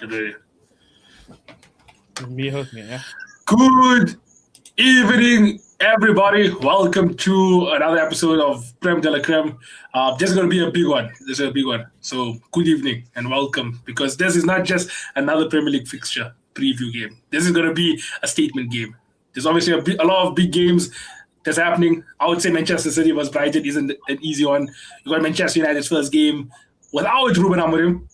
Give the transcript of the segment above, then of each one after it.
Good. Me host me, yeah. Good evening, everybody. Welcome to another episode of Prem de la Creme. This is going to be a big one. This is a big one. So, good evening and welcome, because this is not just another Premier League fixture preview game. This is going to be a statement game. There's obviously a lot of big games that's happening. I would say Manchester City vs Brighton isn't an easy one. You got Manchester United's first game without Ruben Amorim.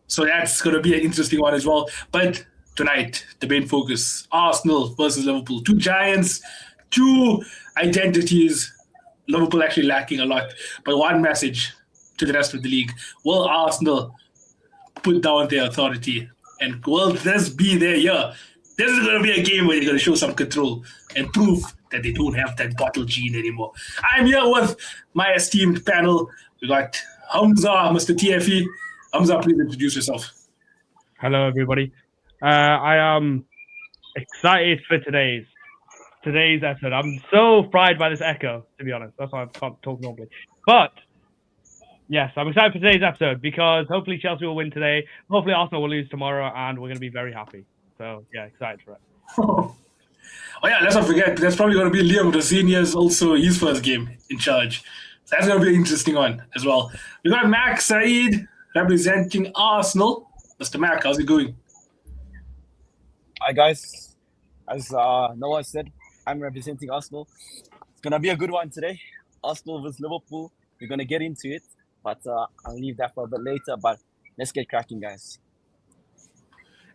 So that's going to be an interesting one as well. But tonight, the main focus, Arsenal versus Liverpool. Two giants, two identities. Liverpool actually lacking a lot. But one message to the rest of the league. Will Arsenal put down their authority? And will this be their year? This is going to be a game where they're going to show some control and prove that they don't have that bottle gene anymore. I'm here with my esteemed panel. We got Hamza, Mr. TFE. Hamza, please introduce yourself. Hello, everybody. I am excited for today's episode. I'm so fried by this echo, to be honest. That's why I can't talk normally. But yes, I'm excited for today's episode because hopefully Chelsea will win today. Hopefully Arsenal will lose tomorrow, and we're going to be very happy. So yeah, excited for it. Oh yeah, let's not forget, that's probably going to be Liam Rosenior's also his first game in charge. So that's going to be an interesting one as well. We got Mac Saeed representing Arsenal. Mr. Mac, how's it going? Hi guys, as Noah said, I'm representing Arsenal. It's going to be a good one today. Arsenal versus Liverpool. We're going to get into it, but I'll leave that for a bit later. But let's get cracking, guys.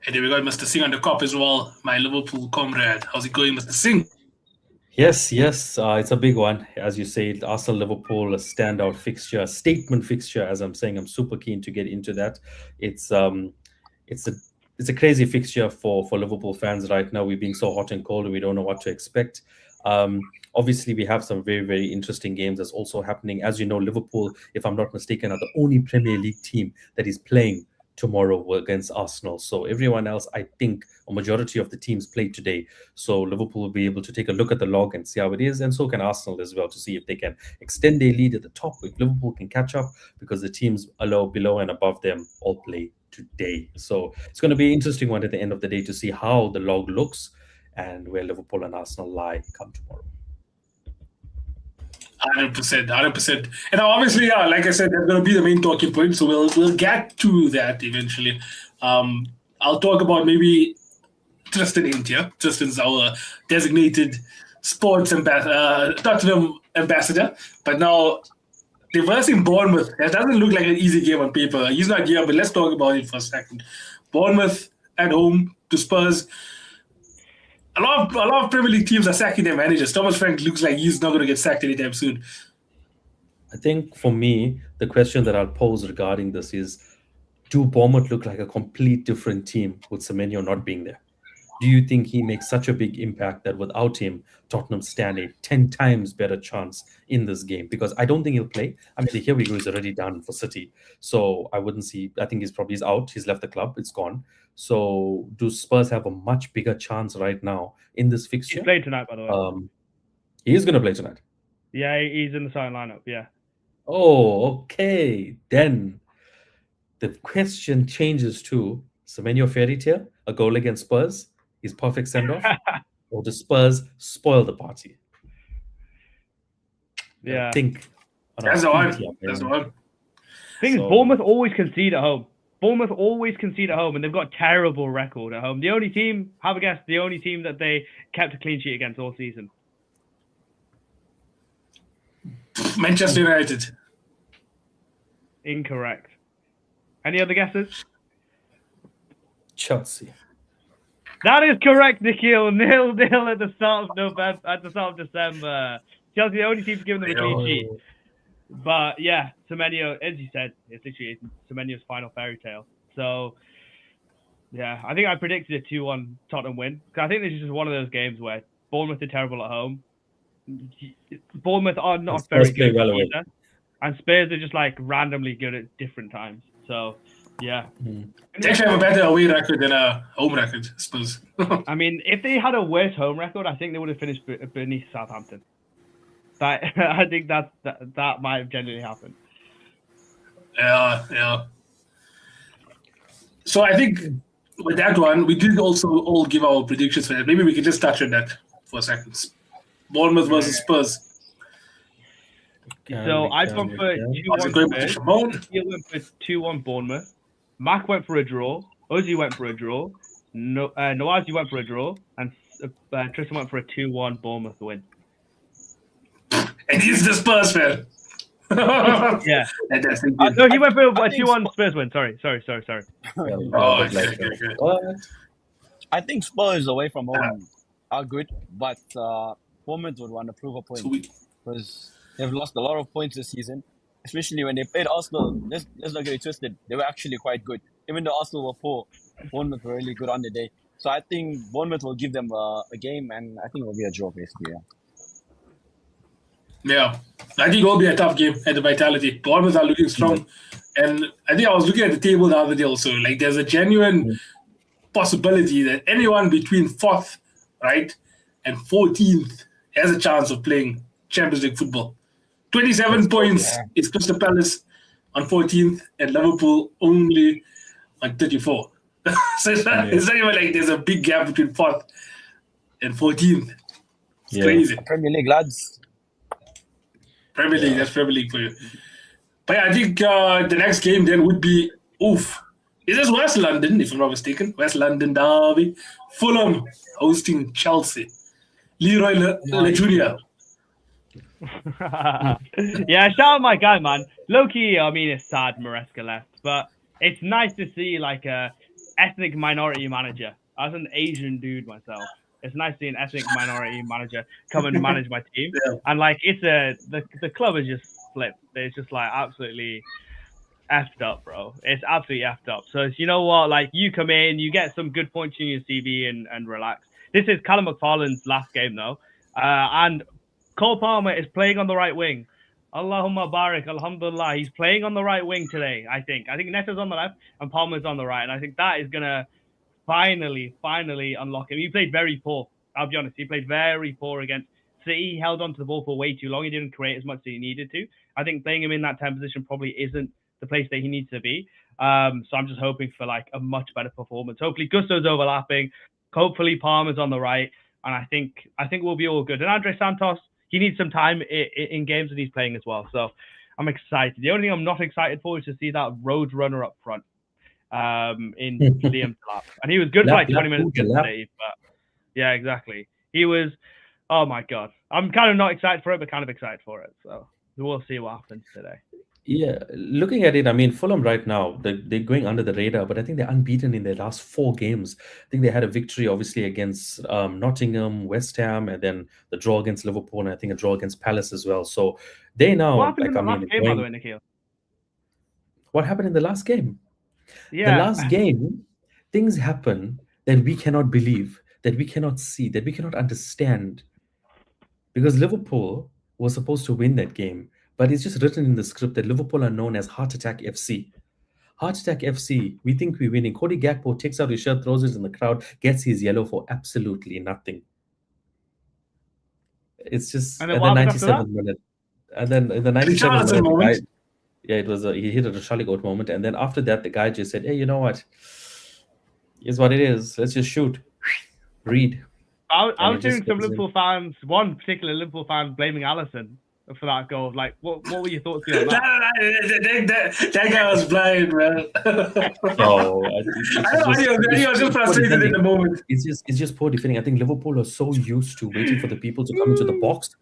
And then we got Mr. Singh on the cop as well, my Liverpool comrade. How's it going, Mr. Singh? Yes, it's a big one. As you say, Arsenal-Liverpool, a standout fixture, a statement fixture, as I'm saying. I'm super keen to get into that. It's a crazy fixture for Liverpool fans right now. We're being so hot and cold and we don't know what to expect. Obviously, we have some very, very interesting games that's also happening. As you know, Liverpool, if I'm not mistaken, are the only Premier League team that is playing tomorrow against Arsenal. So everyone else, I think, a majority of the teams played today. So Liverpool will be able to take a look at the log and see how it is, and so can Arsenal as well, to see if they can extend their lead at the top, if Liverpool can catch up, because the teams below and above them all play today. So it's going to be an interesting one at the end of the day to see how the log looks and where Liverpool and Arsenal lie come tomorrow. 100%. And obviously, yeah, like I said, that's going to be the main talking point. So we'll get to that eventually. I'll talk about maybe Tristan ain't here. Tristan's our designated sports Tottenham ambassador. But now they're versing Bournemouth. That doesn't look like an easy game on paper. He's not here, but let's talk about it for a second. Bournemouth at home to Spurs. A lot of Premier League teams are sacking their managers. Thomas Frank looks like he's not going to get sacked anytime soon. I think for me, the question that I'll pose regarding this is, do Bournemouth look like a complete different team with Semenyo not being there? Do you think he makes such a big impact that without him, Tottenham stand a 10 times better chance in this game? Because I don't think he'll play. I mean, here we go, he's already done for City. So I think he's out. He's left the club. It's gone. So do Spurs have a much bigger chance right now in this fixture? He's playing tonight, by the way. He is going to play tonight. Yeah, he's in the starting lineup, yeah. Oh, okay. Then the question changes to Semenyo fairy tale, a goal against Spurs, his perfect send-off, or the Spurs spoil the party? Yeah. I think that's the one. That's the one. Thing is, Bournemouth always concede at home. And they've got a terrible record at home. The only team that they kept a clean sheet against all season. Manchester United. Incorrect. Any other guesses? Chelsea. That is correct, Nikhil. 0-0 at the start of December. Chelsea, the only team to give them a clean sheet. But yeah, Semenyo, as you said, it's literally Semenyo's final fairy tale. So yeah, I think I predicted a 2-1 Tottenham win. Because I think this is just one of those games where Bournemouth are terrible at home. Bournemouth are not very good either. And Spurs are just like randomly good at different times. So yeah. They actually have a better away record than a home record, I suppose. I mean, if they had a worse home record, I think they would have finished beneath Southampton. I think that might have genuinely happened. Yeah. So I think with that one, we did also all give our predictions for that. Maybe we can just touch on that for a second. Bournemouth versus Spurs. So I've gone for 2-1 Spurs. Nikhil went for 2-1 Bournemouth. Mac went for a draw. Ozzy went for a draw. Nawazi went for a draw. And Tristan went for a 2-1 Bournemouth win. And he's the Spurs fan. Yeah. No, he went for a 2-1 Spurs win. Sorry. I think Spurs away from home are good, but Bournemouth would want to prove a point because they've lost a lot of points this season, especially when they played Arsenal. Let's not get it twisted. They were actually quite good. Even though Arsenal were poor, Bournemouth were really good on the day. So I think Bournemouth will give them a game, and I think it will be a draw, basically. Yeah, I think it will be a tough game at the Vitality. Bournemouth are looking strong. And I think I was looking at the table the other day also. Like, there's a genuine possibility that anyone between 4th, right, and 14th has a chance of playing Champions League football. 27 points is Crystal Palace on 14th and Liverpool only on 34. So it's not even like there's a big gap between 4th and 14th. It's crazy. Premier League, lads. Premier League, that's Premier League for you. But yeah, I think the next game then would be, is this West London, if I'm not mistaken? West London derby. Fulham hosting Chelsea. Leroy Le Jr. Yeah, shout out my guy, man. Low-key, I mean, it's sad Maresca left, but it's nice to see like a ethnic minority manager. As an Asian dude myself, it's nice to see an ethnic minority manager come and manage my team. And like, it's the club is just flipped. It's just like absolutely effed up, bro. It's absolutely effed up. So you know what? Like, you come in, you get some good points in your CV and relax. This is Callum McFarlane's last game though, and Cole Palmer is playing on the right wing. Allahumma barik, alhamdulillah. He's playing on the right wing today, I think. I think Netta's on the left and Palmer's on the right. And I think that is going to finally unlock him. He played very poor. I'll be honest. He played very poor against City. He held on to the ball for way too long. He didn't create as much as he needed to. I think playing him in that 10 position probably isn't the place that he needs to be. So I'm just hoping for like a much better performance. Hopefully Gusto's overlapping. Hopefully Palmer's on the right. And I think we'll be all good. And Andre Santos, he needs some time in games that he's playing as well. So I'm excited. The only thing I'm not excited for is to see that road runner up front in Liam's lap. And he was good for like 20 minutes today. But yeah, exactly. He was, oh my God. I'm kind of not excited for it, but kind of excited for it. So we'll see what happens today. Yeah, looking at it, I mean, Fulham right now, they're going under the radar, but I think they're unbeaten in their last 4 games. I think they had a victory, obviously, against Nottingham, West Ham, and then the draw against Liverpool, and I think a draw against Palace as well. So they now... What happened in the last game, by the way, Nikhil? What happened in the last game? Yeah. The last game, things happen that we cannot believe, that we cannot see, that we cannot understand. Because Liverpool was supposed to win that game. But it's just written in the script that Liverpool are known as Heart Attack FC. Heart Attack FC, we think we're winning. Cody Gakpo takes out his shirt, throws it in the crowd, gets his yellow for absolutely nothing. It's just at the 97th minute. And then in the 97th minute, it was he hit a Charlie moment. And then after that, the guy just said, hey, you know what? Here's what it is. Let's just shoot. Read. I was hearing some Liverpool fans, one particular Liverpool fan blaming Alisson for that goal. Like, what were your thoughts on that? That guy was blind, man. No, he was just frustrated in the moment. It's just poor defending. I think Liverpool are so used to waiting for the people to come into the box.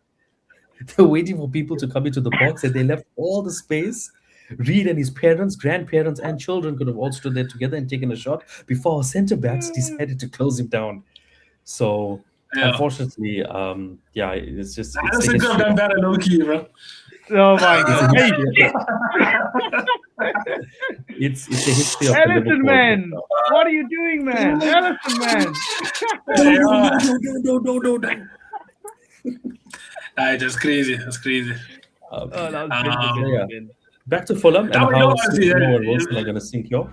They're waiting for people to come into the box, and they left all the space. Reed and his parents, grandparents, and children could have all stood there together and taken a shot before our centre backs decided to close him down. So unfortunately, it's just. I don't think I've done better, low-key, bro. Oh my God! It's the history of Ellison, man. What are you doing, man? Ellison, man. No. That's crazy. That's crazy. That was Back to Fulham and how Wilson are going to sink you.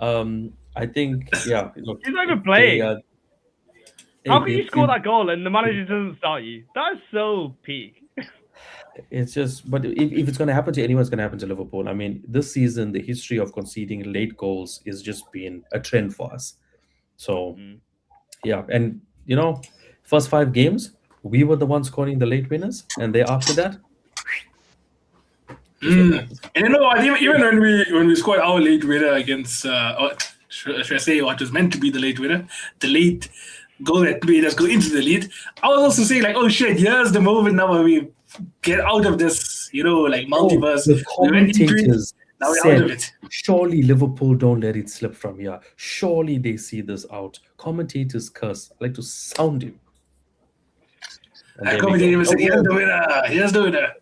I think, look, he's not even playing. How can you score that goal and the manager doesn't start you? That is so peak. It's just, but if it's going to happen to anyone, it's going to happen to Liverpool. I mean, this season, the history of conceding late goals is just been a trend for us. So, yeah. And, first 5 games, we were the ones scoring the late winners. And thereafter that, And you know what? Even when we scored our late winner against, should I say what was meant to be the late winner, the late goal that made us go into the lead, I was also saying like, oh shit, here's the moment now where we get out of this, like multiverse. the We went into it, commentators now we're out of said, it. surely Liverpool don't let it slip from here. Surely they see this out. Commentators curse. I like to sound him. And I there we commented go. and said, here's the winner, here's the winner.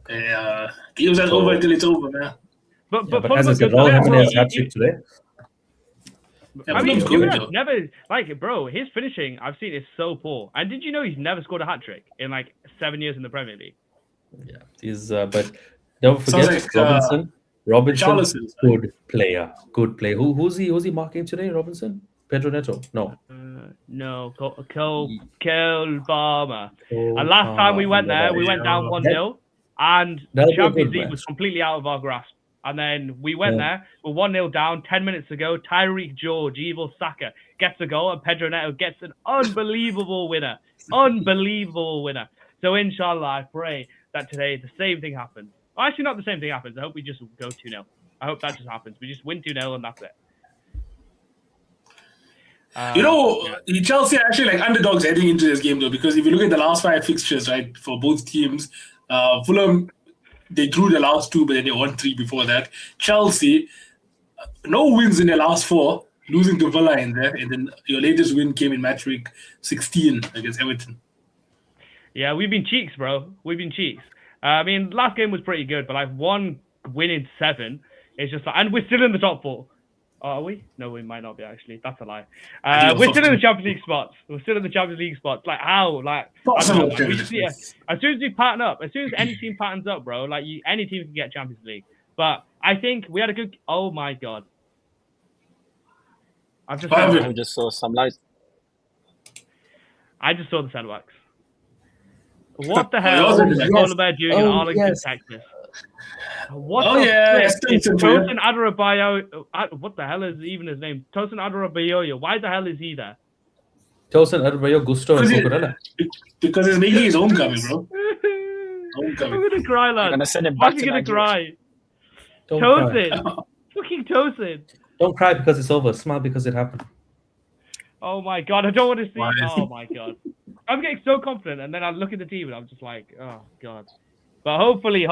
Yeah, games are over until it's over, man. But But as I said, Raul Jimenez hat trick today. I mean, Fulham's good, Jimenez though. never bro. His finishing I've seen is so poor. And did you know he's never scored a hat trick in like 7 years in the Premier League? Yeah, he's but don't Sounds forget like, Robinson. Robinson, Charleston. good player. Who's he marking today? Robinson, Pedro Neto. No, No, Cole Palmer. And last time we went there, we went down 1-0, and that'll the be a Champions good League match. was completely out of our grasp. And then we went there, we're 1-0 down. 10 minutes ago, Tyreek George, evil Saka, gets a goal, and Pedro Neto gets an unbelievable winner. Unbelievable winner. So inshallah, I pray that today the same thing happens. Well, actually, not the same thing happens. I hope we just go 2-0. I hope that just happens. We just win 2-0 and that's it. Chelsea are actually like underdogs heading into this game though, because if you look at the last 5 fixtures, right, for both teams, Fulham, they drew the last 2, but then they won 3 before that. Chelsea, no wins in their last 4, losing to Villa in there, and then your latest win came in match week 16 against Everton. Yeah, we've been cheeks, bro. We've been cheeks. I mean, last game was pretty good, but like 1 win in 7 is just like, and we're still in the top 4. Oh, are we? No, we might not be actually. That's a lie. We're still in the Champions League spots. We're still in the Champions League spots. Like how? Like I don't know. Like, as soon as we pattern up, as soon as any team patterns up, bro, like any team can get Champions League. But I think we had a good. Oh my god! I just saw some lights. I just saw the centre backs. What the hell is Oliver doing in Arlington, Texas? What the flip is Tosin Adarabioyo? What the hell is even his name? Tosin Adarabioyo. Why the hell is he there? Tosin Adarabioyo, Gusto, and Cucurella. Because he's making his homecoming, bro. I'm gonna cry, lad. I'm gonna send him back to gonna cry. Don't Tosin, cry. fucking Tosin. Don't cry because it's over. Smile because it happened. Oh my god, I don't want to see. Oh my god, I'm getting so confident, and then I look at the team and I'm just like, oh god. But hopefully,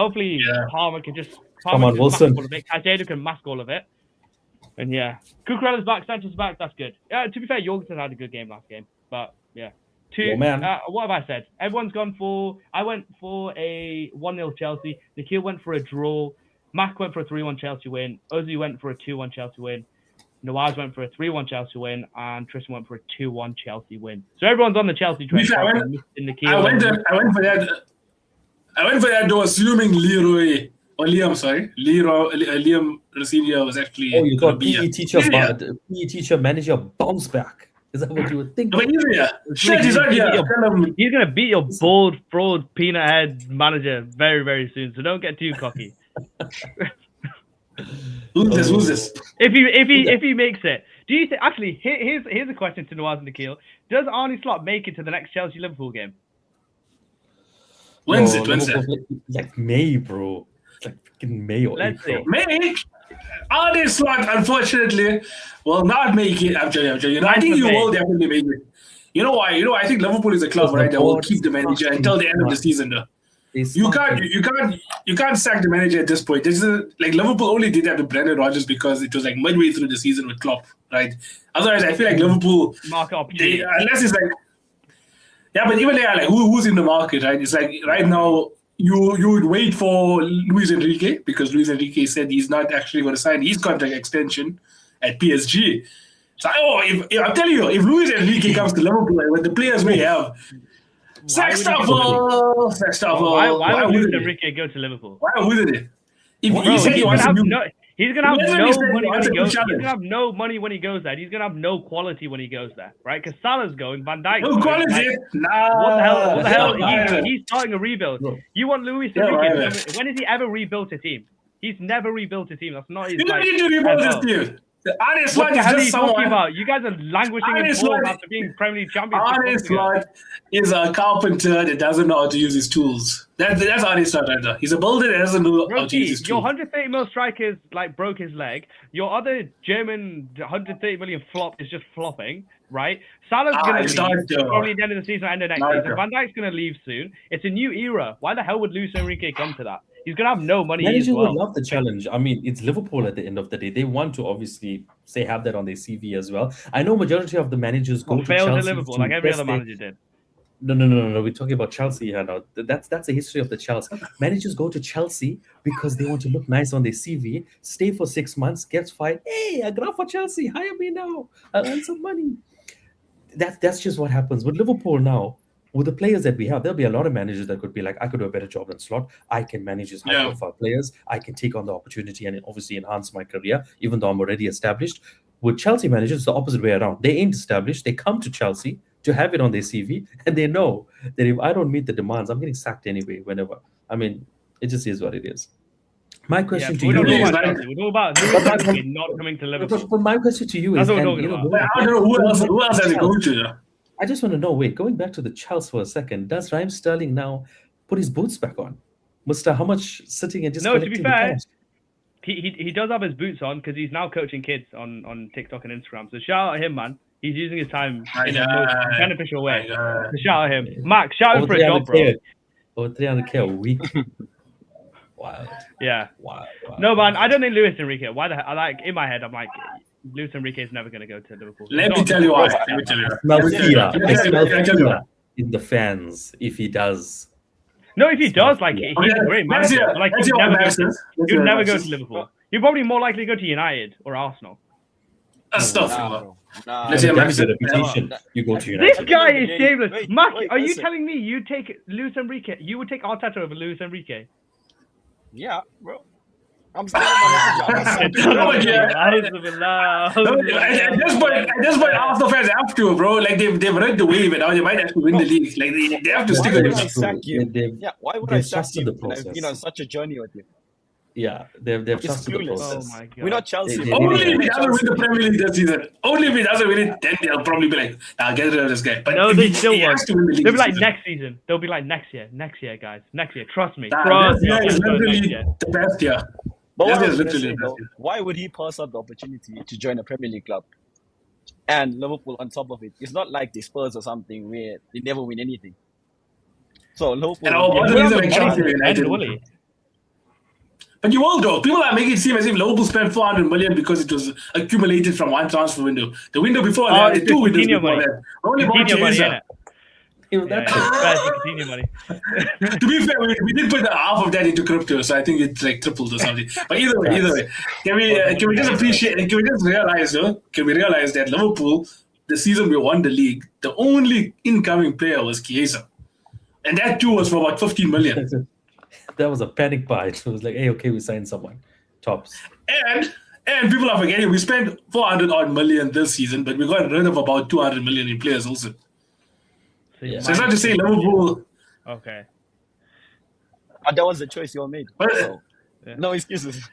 Palmer can just. Come on, Wilson. Caicedo can mask all of it. And yeah, Cucurella's back, Sanchez back. That's good. To be fair, Jorgensen had a good game last game. But yeah, what have I said? Everyone's gone for. I went for a 1-0 Chelsea. Nikhil went for a draw. Mac went for a 3-1 Chelsea win. Ozzy went for a 2-1 Chelsea win. Nawaz went for a 3-1 Chelsea win, and Tristan went for a 2-1 Chelsea win. So everyone's on the Chelsea train. I went for that. I went for that though, assuming Liam Rosinia was actually. Oh, you thought PE teacher manager bounce back. Is that what you would think? But shit, he's not here. He's gonna beat your bald, fraud, peanut head manager very, very soon. So don't get too cocky. Who's this? If he makes it, do you think? Actually, here's a question to Nawaz and Nikhil. Does Arne Slot make it to the next Chelsea Liverpool game? When's it? Like May, bro. It's like freaking May or April. May? Arne Slot, unfortunately, will not make it. I'm telling you. I think you will definitely make it. You know why? I think Liverpool is a club, right? That will keep the manager until the end of the season, though. You can't sack the manager at this point. This is like Liverpool only did that to Brendan Rodgers because it was like midway through the season with Klopp, right? Otherwise, I feel like Liverpool, unless it's like, yeah, but even there, like who's in the market, right? It's like right now you would wait for Luis Enrique because Luis Enrique said he's not actually going to sign his contract extension at PSG. So if I'm telling you, if Luis Enrique comes to Liverpool, with the players we have. Why would Enrique go to Liverpool? Why wouldn't it? He's gonna have He no hasn't money when he said goes. challenge. He's gonna have no money when he goes there. He's gonna have no quality when he goes there, right? Because Salah's going, Van Dijk's No going. quality. Like, Nah. what the hell? What the hell? Yeah, He's starting a rebuild. Bro. You want Luis Yeah, Enrique? right. When has he ever rebuilt a team? He's never rebuilt a team. That's not his. You don't Like, need to rebuild this MO. team. Arne What Slot the is hell are just you talking someone. about? You guys are languishing in Arne fourth Slot- after being Premier League champions. 6 Arne months ago. Slot is a carpenter that doesn't know how to use his tools. That's Arne Slot right there. He's a builder that doesn't know how to use his Your tools. 130 mil strikers like broke his leg. Your other German 130 million flop is just flopping, right? Salah's gonna it's leave not, though. probably at the end of the season, end of next Not, season. though. Van Dijk's gonna leave soon. It's a new era. Why the hell would Luis Enrique come to that? He's gonna have no money as Managers well. would love the challenge. I mean, it's Liverpool at the end of the day. They want to obviously have that on their CV as well. I know majority of the managers go to Failed Chelsea at Liverpool to like every impress other their- manager did. No. We're talking about Chelsea here now. That's the history of the Chelsea. Managers go to Chelsea because they want to look nice on their CV, stay for 6 months, gets fired. Hey, I got for Chelsea. Hire me now. I'll earn some money. That's just what happens with Liverpool now. With the players that we have, there'll be a lot of managers that could be like, I could do a better job than Slot. I can manage his high-profile players. I can take on the opportunity and obviously enhance my career, even though I'm already established. With Chelsea managers, it's the opposite way around. They ain't established. They come to Chelsea to have it on their CV, and they know that if I don't meet the demands, I'm getting sacked anyway, whenever. I mean, it just is what it is. My question to we you don't know is, about Chelsea. We know about Luis Enrique not coming to Liverpool. but my question to you That's is, what we're and, talking you know, about. But I don't know who else has it go to. I just want to know, wait, going back to the Chelsea for a second, does Raheem Sterling now put his boots back on? Musta, how much sitting and just No, to collecting be the fair, cash? he does have his boots on because he's now coaching kids on TikTok and Instagram. So shout out him, man. He's using his time in the most beneficial way. So shout out him. Max, shout out for a job, bro. Over 300K a week. Wow. Yeah. Wow. No, man, I don't think Luis Enrique. Why the hell? In my head, I'm like, Luis Enrique is never going to go to Liverpool. Let me tell you why. I smell fear in the fans if he does. No, if he does, like, he's a great manager. But, like, he'd never go to Liverpool. He'd probably more likely go to United or Arsenal. That's stuff. Let's say reputation. You go to United. This guy is shameless. Wait, Mark, wait, are you listen. telling me you take Luis Enrique? You would take Arteta over Luis Enrique? Yeah, bro. I'm saying my At this point, Arsenal fans have to, bro. Like they've read the wave, and now they might actually win the league. Like they have to stick Why with would I it. sack you? Yeah, why would I they've sack trusted you? the When I've process. been on such a journey with you. Yeah, they've trusted the clueless. process. Oh my god. We're not Chelsea. They- bro. Only if he We're doesn't win the Chelsea. Premier League this season. Only if he doesn't win it, then they'll probably be like, "Nah, get rid of this guy." But No, if they he still has won't. to win the league They'll be this like season. next season. They'll be like next year, guys. Next year. Trust me. Nah, Trust this year me. is Next literally year. the best year. But what This I was is gonna literally say, the though, best year. why would he pass up the opportunity to join a Premier League club? And Liverpool on top of it. It's not like the Spurs or something where they never win anything. So Liverpool. And our He bottom won't is have like the money Chelsea to United. spend, will he? But you will though. People are making it seem as if Liverpool spent 400 million because it was accumulated from one transfer window. The window before that, the it's two windows Coutinho before money. that. Only bought Coutinho money, Chiesa. innit? Even Yeah, that Coutinho money. To be fair, we did put half of that into crypto, so I think it's like tripled or something. But either way, can we just appreciate? Can we just realize, though? Can we realize that Liverpool, the season we won the league, the only incoming player was Chiesa, and that too was for about 15 million. that was a panic buy. It was like, hey, okay, we signed someone. Tops. And people are forgetting we spent 400 odd million this season, but we got rid of about 200 million in players also. Yeah. So it's not to say Liverpool. Okay. But that was the choice you all made. But- So, no excuses.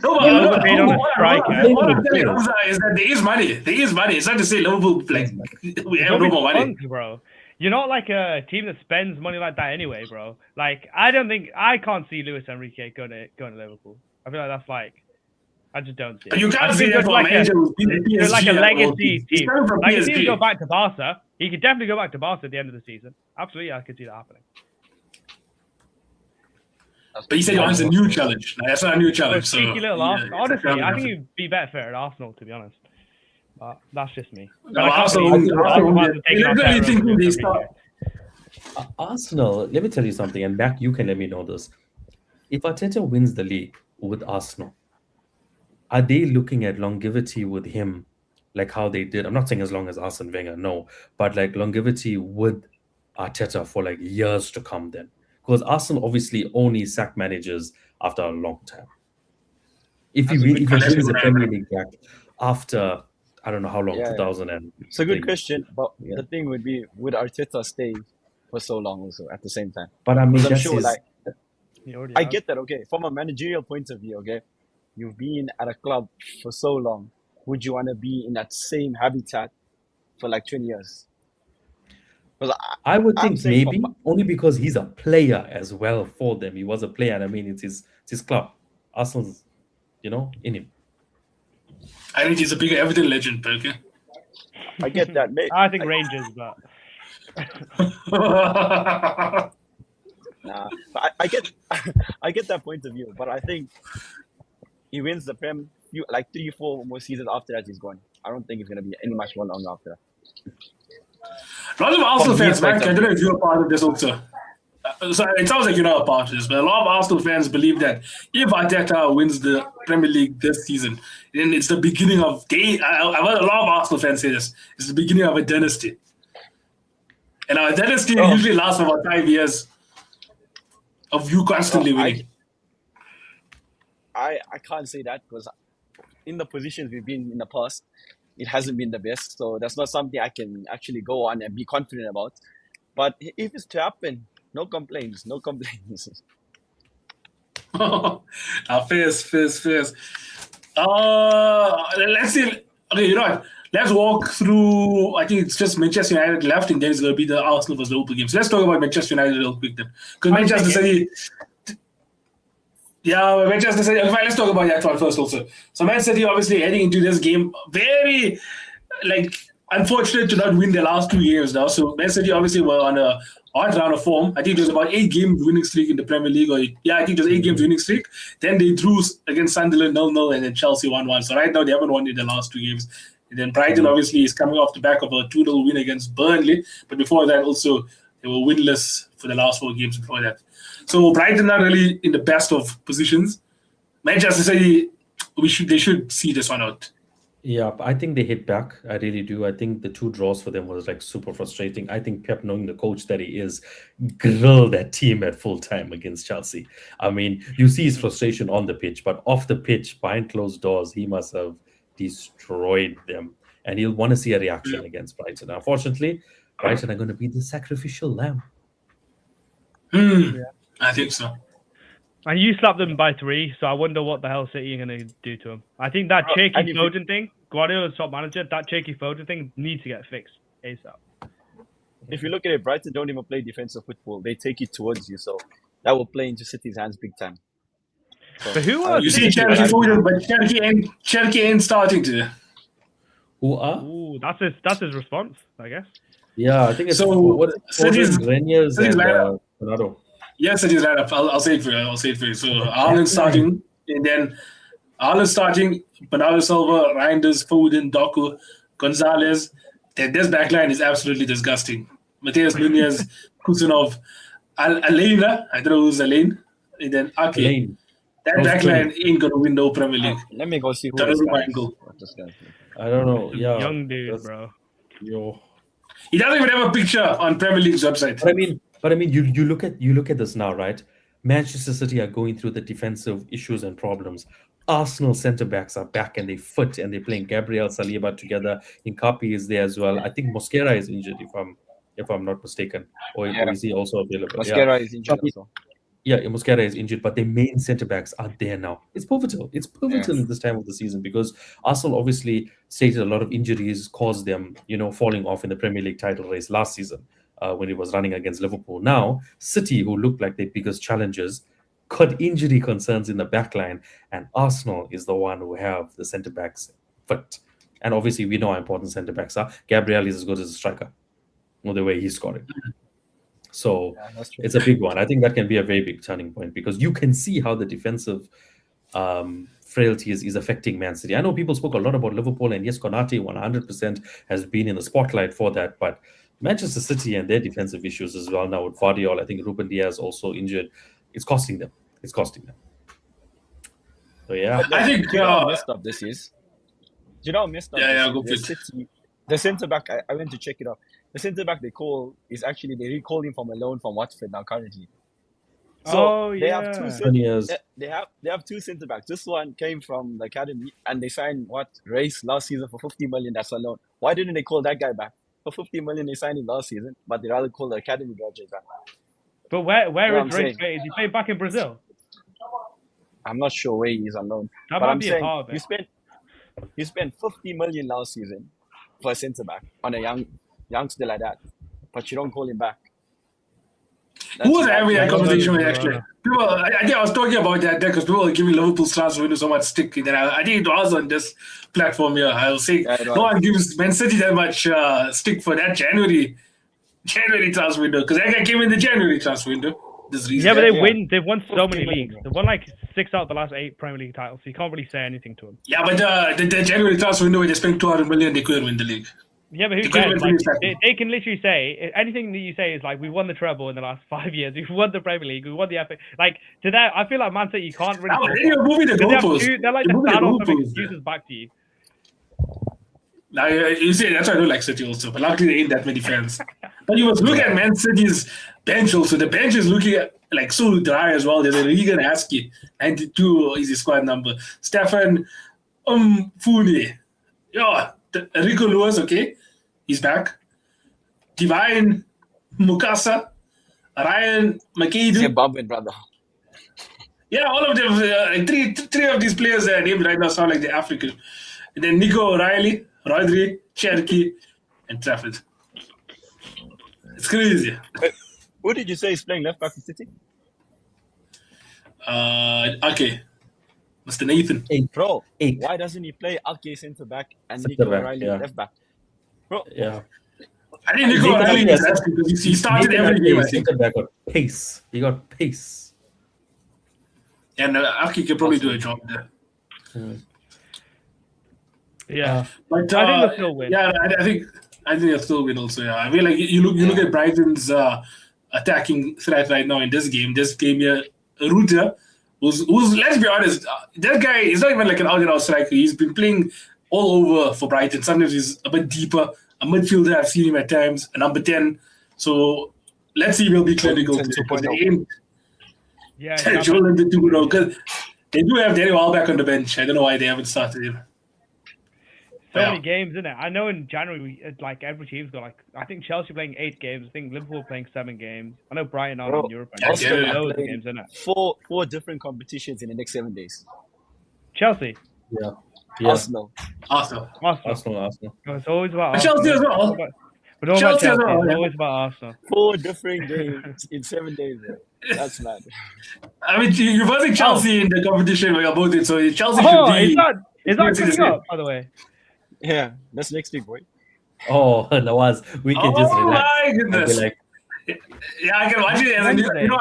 No, but You overpaid on a striker. what I'm telling you, Hamza, is that there is money. There is money. It's not to say Liverpool like we have no more money. Punk, bro. You're not like a team that spends money like that anyway, bro. Like I can't see Luis Enrique going to Liverpool. I feel like that's like I just don't see it. You I can't think say it's that for a like manager who's been at They're PSG. like a at all. legacy He's team. coming from Like if he PSG. go back to Barca, he could definitely go back to Barca at the end of the season. Absolutely, I could see that happening. But he said he wants a new challenge. Now, that's not a new So challenge. So, cheeky little yeah, Arsenal. it's a Honestly, I challenge. think he'd be better for at Arsenal, to be honest. But that's just me. But No, I can't Arsenal believe won't- Arsenal Arsenal hasn't taken won't- Arteta they over think Luis they Enrique. Arsenal, let me tell you something, and back you can let me know this. If Arteta wins the league with Arsenal, are they looking at longevity with him like how they did? I'm not saying as long as Arsene Wenger, no, but like longevity with Arteta for like years to come then. Because Arsenal obviously only sack managers after a long time. If he That's a good if he Unless brings you the have- Premier League back after I don't know how long, Yeah, 2000 and it's a good thing. question, but Yeah. the thing would be, would Arteta stay for so long also at the same time? But I mean, Because I'm that's sure, his. like, He already I has. get that, okay, from a managerial point of view, okay, you've been at a club for so long. Would you want to be in that same habitat for like 20 years? Because I would I'm think saying from maybe only because he's a player as well for them. He was a player, and I mean, it's his club. Arsenal's, in him. I think he's a bigger Everton legend, but okay. I get that, mate. I think Rangers, but Nah, but I get I get that point of view, but I think he wins the Prem like 3, 4 more seasons after that he's gone. I don't think it's gonna be any much more long after that. A lot of Arsenal From fans, his man, I point of don't know view. if you're a part of this also. So it sounds like you're not a part of this, but a lot of Arsenal fans believe that if Arteta wins the Premier League this season, then it's the beginning of I've heard a lot of Arsenal fans say this. It's the beginning of a dynasty. And our dynasty Oh. usually lasts for about 5 years of you constantly No, winning. I can't say that because in the positions we've been in the past, it hasn't been the best. So that's not something I can actually go on and be confident about. But if it's to happen, no complaints, no complaints. Fierce. Let's see. Okay, you know what? Let's walk through. I think it's just Manchester United left, and then it's going to be the Arsenal versus Liverpool game. So let's talk about Manchester United real quick then. Because Manchester City. Yeah, Manchester City. Okay, fine, let's talk about that one first also. So Man City obviously heading into this game very, unfortunate to not win their last 2 games now. So Man City obviously were on a odd round of form. I think it was about 8-game winning streak in the Premier League. I think it was 8 games winning streak. Then they drew against Sunderland 0-0 and then Chelsea 1-1. So right now they haven't won in the last 2 games. And then Brighton obviously is coming off the back of a 2-0 win against Burnley. But before that also, they were winless for the last 4 games before that. So Brighton not really in the best of positions. Manchester City, they should see this one out. Yeah, I think they hit back. I really do. I think the 2 draws for them was super frustrating. I think Pep, knowing the coach that he is, grilled that team at full time against Chelsea. I mean, you see his frustration on the pitch, but off the pitch, behind closed doors, he must have destroyed them. And he'll want to see a reaction against Brighton. Unfortunately, Brighton are going to be the sacrificial lamb. I think so. and you slapped them by 3, so I wonder what the hell City are going to do to them. I think that shaky and if you- Foden thing, Guardiola's top manager, that shaky Foden thing needs to get fixed ASAP. If you look at it, Brighton don't even play defensive football. They take it towards you. So that will play into City's hands big time. So, But who I are don't You think see they Cherky should- Foden, but Cherky ain't starting today. Who are? Ooh, that's his response, I guess. Yeah, I think it's So, what City's- Reniers City's and lineup. Bernardo. Yes, it is right up. I'll say it for you. So Haaland starting, and then Haaland starting, Bernardo Silva, Reinders, Foden, Doku, Gonzalez. This backline is absolutely disgusting. Mateus Nunez, Kusanov, Alena, I don't know who's Alain, and then Ake. Lane. That Those backline ain't going to win no Premier League. Let me go see who That this is guy my is. goal. What this guy is. I don't know. Yeah, Young dude, that's- bro. Yo. He doesn't even have a picture on Premier League's website. But I mean, you look at this now, right? Manchester City are going through the defensive issues and problems. Arsenal centre backs are back and they fit and they're playing Gabriel Saliba together. Incapi is there as well. I think Mosquera is injured if I'm not mistaken, or is he also available? Mascara is injured But- also. Yeah, Mosquera is injured, but their main centre backs are there now. It's pivotal. It's pivotal Yes. in this time of the season because Arsenal obviously stated a lot of injuries caused them, falling off in the Premier League title race last season when it was running against Liverpool. Now, City, who looked like their biggest challengers, got injury concerns in the back line, and Arsenal is the one who have the centre backs fit. And obviously, we know how important centre backs are. Gabriel is as good as a striker, or the way he scored it. So Yeah, that's true. it's a big one. I think that can be a very big turning point because you can see how the defensive frailty is affecting Man City. I know people spoke a lot about Liverpool, and yes, Konate 100% has been in the spotlight for that, but Manchester City and their defensive issues as well now with Vardiol, I think Ruben Diaz also injured. It's costing them. So yeah. I think, Do you know how messed up this is? Do you know how messed up Yeah, this go is? for it. The centre back, I went to check it out. The centre back they recall him from a loan from Watford now currently. So Oh, they have two. yeah. 20 years. They have two centre backs. This one came from the academy, and they signed Race last season for 50 million. That's a loan. Why didn't they call that guy back for 50 million? They signed him last season, but they rather call the academy graduate back. But where You know what is I'm Race? saying? Is he playing back in Brazil? I'm not sure where he is on loan, That but might I'm be a saying part of it. you spent 50 million last season for a centre back on a youngster like that, but you don't call him back. Who was That's having that Yeah, conversation with no, actually? no. People, I think I was talking about that because people were giving Liverpool's transfer window so much stick. And I think it was on this platform here. I will say Yeah, it no was. one gives Man City that much stick for that January transfer window because that guy came in the January transfer window. This reason. Yeah, but Yeah. they've won so 50 many million, leagues. bro. They've won like 6 out of the last 8 Premier League titles. So you can't really say anything to them. Yeah, but the January transfer window where they spent 200 million, they couldn't win the league. Yeah, but who They couldn't cares? win Like, the second. they can literally say anything that you say is like, we won the treble in the last 5 years. We've won the Premier League. We won the FA. Like, to that, I feel like Man City, you can't really. Now, then you're moving the Because goalposts. they're like You're the moving the Thanos of goalposts. excuses back to you. Now, you see, that's why I don't like City also. But luckily, there ain't that many fans. But you must look at Man City's bench also. The bench is looking like so dry as well. There's a Regan Askey, 92 is his squad number. Stefan Fune. Yeah, Rico Lewis, okay. He's back. Divine Mukasa. Ryan McAdoo. Zimbabwean brother. Yeah, all of them. Like three of these players that are named right now sound like they're African. And then Nico O'Reilly, Rodri, Cherky, and Trafford. It's crazy. Who did you say is playing left back for City? Okay. Mr. Nathan. Bro, Eight. why doesn't he play Ake centre back and Centre Nico back, O'Reilly yeah. left back? Bro, Yeah. I think Nico Nathan O'Reilly Ake is has- asking because he started Nathan every Ake game, I is think. centre back got pace. He got pace. And Aki can probably do a job there. Yeah. But I think they'll still win. Yeah, I think they'll still win also. Yeah, I mean, like you look at Brighton's attacking threat right now in this game. This game here, Ruta, who's let's be honest, that guy is not even like an out-and-out striker. He's been playing all over for Brighton. Sometimes he's a bit deeper, a midfielder. I've seen him at times, a number 10. So let's see if he'll be clinical 10 today, because they 2.0. ain't Yeah. Joel the 2.0 because they do have Danny Welbeck on the bench. I don't know why they haven't started him. So Yeah. many games, isn't it? I know in January, like every team's got like, I think Chelsea playing 8 games. I think Liverpool playing 7 games. I know Brighton are Bro, in Europe. yeah, There's yeah. loads of Playing games, isn't it? four different competitions in the next 7 days. Chelsea, Yeah. Yeah. Arsenal. Arsenal. Arsenal. Arsenal. It's always about And Arsenal. Chelsea as well. But don't Chelsea about as Chelsea. well, It's yeah. always about Arsenal. 4 different games in 7 days. Bro. That's mad. I mean, you're versing Chelsea in the competition where you're both in, so Chelsea Oh, should be. is that it's coming the same. up, by the way? Yeah, that's next week, boy. Oh, Nawaz, we can just Oh relax. my And be goodness! like, Yeah, I can watch it. And Wednesday. you know,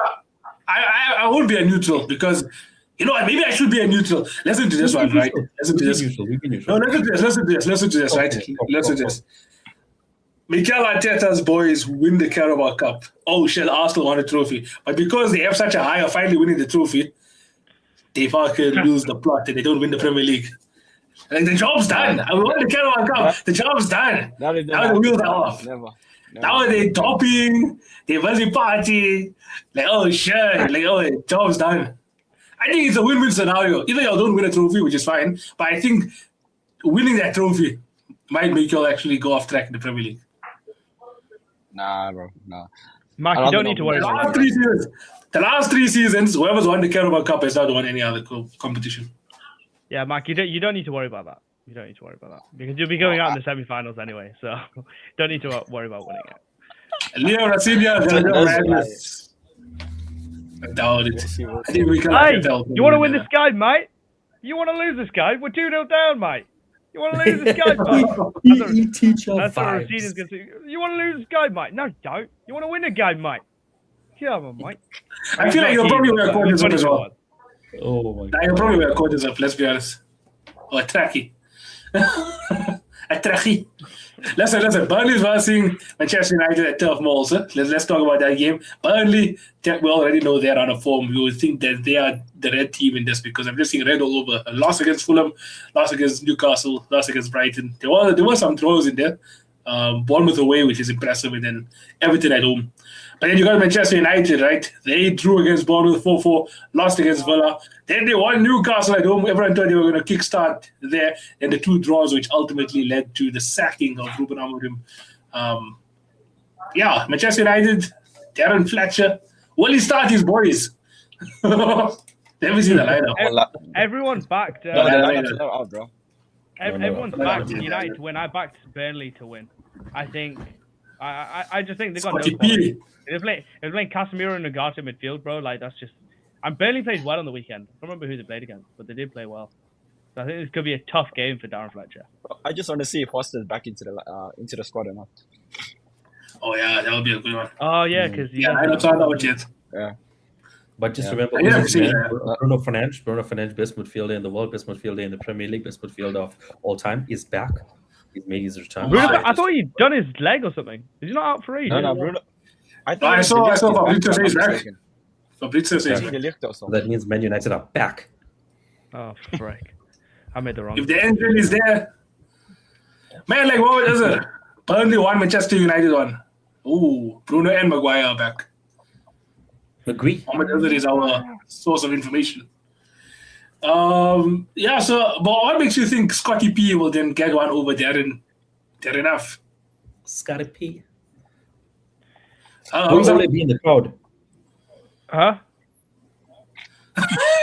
I won't be a neutral because you know what? Maybe I should be a neutral. Listen to this one, right? Listen to this. We can No, neutral. listen to this, right? Okay, Listen to this. Mikel Arteta's boys win the Carabao Cup. Oh shit, Arsenal won a trophy. But because they have such a high of finally winning the trophy, they fucking lose the plot and they don't win the Premier League. Like the job's done. We won the Carabao Cup. The job's done. That is Now the wheels are off. Never. Now they topping, they busy party. Like, oh shit. Like, oh, the job's done. I think it's a win-win scenario. Either y'all don't win a trophy, which is fine, but I think winning that trophy might make y'all actually go off track in the Premier League. Nah, bro. Nah. Mark, I you don't don't know. need to worry The about last that. 3 seasons, whoever's won the Carabao Cup has not won any other competition. Yeah, Mark, you don't need to worry about that. You don't need to worry about that because you'll be going out in the semi-finals anyway, so don't need to worry about winning it. Leo Rafinha, That's madness. I doubt it. Let's see what- I think we can Hey, tell. you want to win this game, mate? You want to lose this game? We're 2-0 down, mate. You want to lose this game, mate? He teach your That's what vibes. Rashid is going to say. You want to lose this game, mate? No, don't. You want to win a game, mate? Come on, mate. I feel like you'll probably wear quarters up as well. Oh my god. You'll probably wear quarters up, let's be honest. Or a trackie. A trackie. Listen. Burnley's versing Manchester United at Turf Moor. Let's talk about that game. Burnley, we already know they're on a form. We would think that they are the red team in this because I'm just seeing red all over. A loss against Fulham, loss against Newcastle, loss against Brighton. There were some throws in there. Bournemouth away, which is impressive, and then Everton at home. But then you got Manchester United, right? They drew against Bournemouth 4-4, lost against Villa. Then they won Newcastle at home. Everyone thought they were going to kickstart there. And the 2 draws, which ultimately led to the sacking of Ruben Amorim. Manchester United, Darren Fletcher. Will he start his boys? Never seen the lineup. Everyone's backed. They're out, bro. Everyone's backed United to win. I backed Burnley to win. I think. I just think they got no quality. They're playing Casemiro and Nagata midfield, bro. Like that's just. And Burnley played well on the weekend. I don't remember who they played against, but they did play well. So I think this could be a tough game for Darren Fletcher. I just want to see if Foster's back into the squad or not. Oh yeah, that would be a good one. Oh yeah, because I don't know about yet. Yeah. But just remember, Bruno Fernandes, best midfielder in the world, best midfielder in the Premier League, best midfielder of all time, is back. He's made his return. I thought he'd done his leg or something. Is he not out for ages? No, Bruno. I saw Fabrizio says back. Fabrizio says that means Man United are back. Oh, frick. I made the wrong. If the engine is there, man, like what is it? Burnley 1, Manchester United 1. Ooh, Bruno and Maguire are back. Agree. Mohamed Azhar is our source of information. So, but what makes you think Scotty P will then get one over Darren F? Scotty P. Who's only be in the crowd? Huh?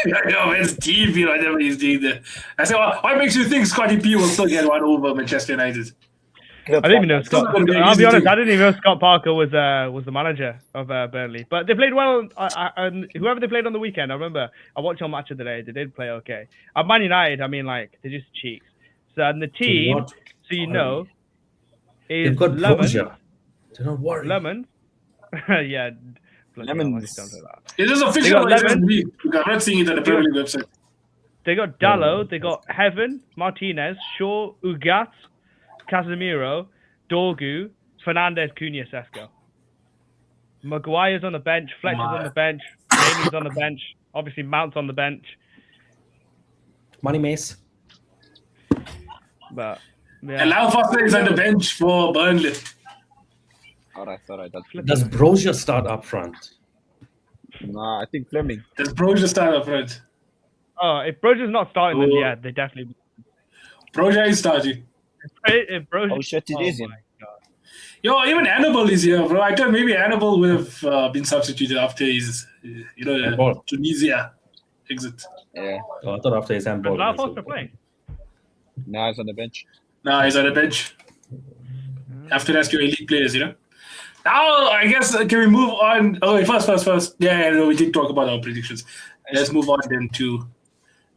It's TV, whatever he's doing there. I said, what makes you think Scotty P will still get one over Manchester United? I didn't even know Scott. I'll be honest, I didn't even know Scott Parker was the manager of Burnley. But they played well. And whoever they played on the weekend, I remember I watched on Match of the Day. They did play okay. At Man United, I mean, like they're just cheeks. So and the team, is they've got Lemon. Do not worry. Lemon. Yeah. Lemon. It is official. I'm not seeing it on the Premier League website. They got Dallo. They got Heaven, Martinez, Shaw, Ugat, Casemiro, Dorgu, Fernandez, Cunha, Sesko. Maguire's on the bench, Fletcher's on the bench, Bailey's on the bench, obviously Mount's on the bench. Money Mace. But yeah. And Lau Foster is on the bench for Burnley. All right. Does Brozier start up front? Nah, I think Fleming. Does Brozier start up front? Oh, if Brozier's not starting, then yeah, they definitely. Brozier is starting. If Brozier, Oh shit, it is him. Yo, even Hannibal is here, bro. I thought maybe Hannibal would have been substituted after his, Tunisia exit. Yeah. Oh, I thought after his handball. Is Lau Foster playing? Nah, he's on the bench. Nah, he's on the bench. Have to rescue elite players, Now, I guess, can we move on? Okay, first. Yeah, we did talk about our predictions. Let's move on then to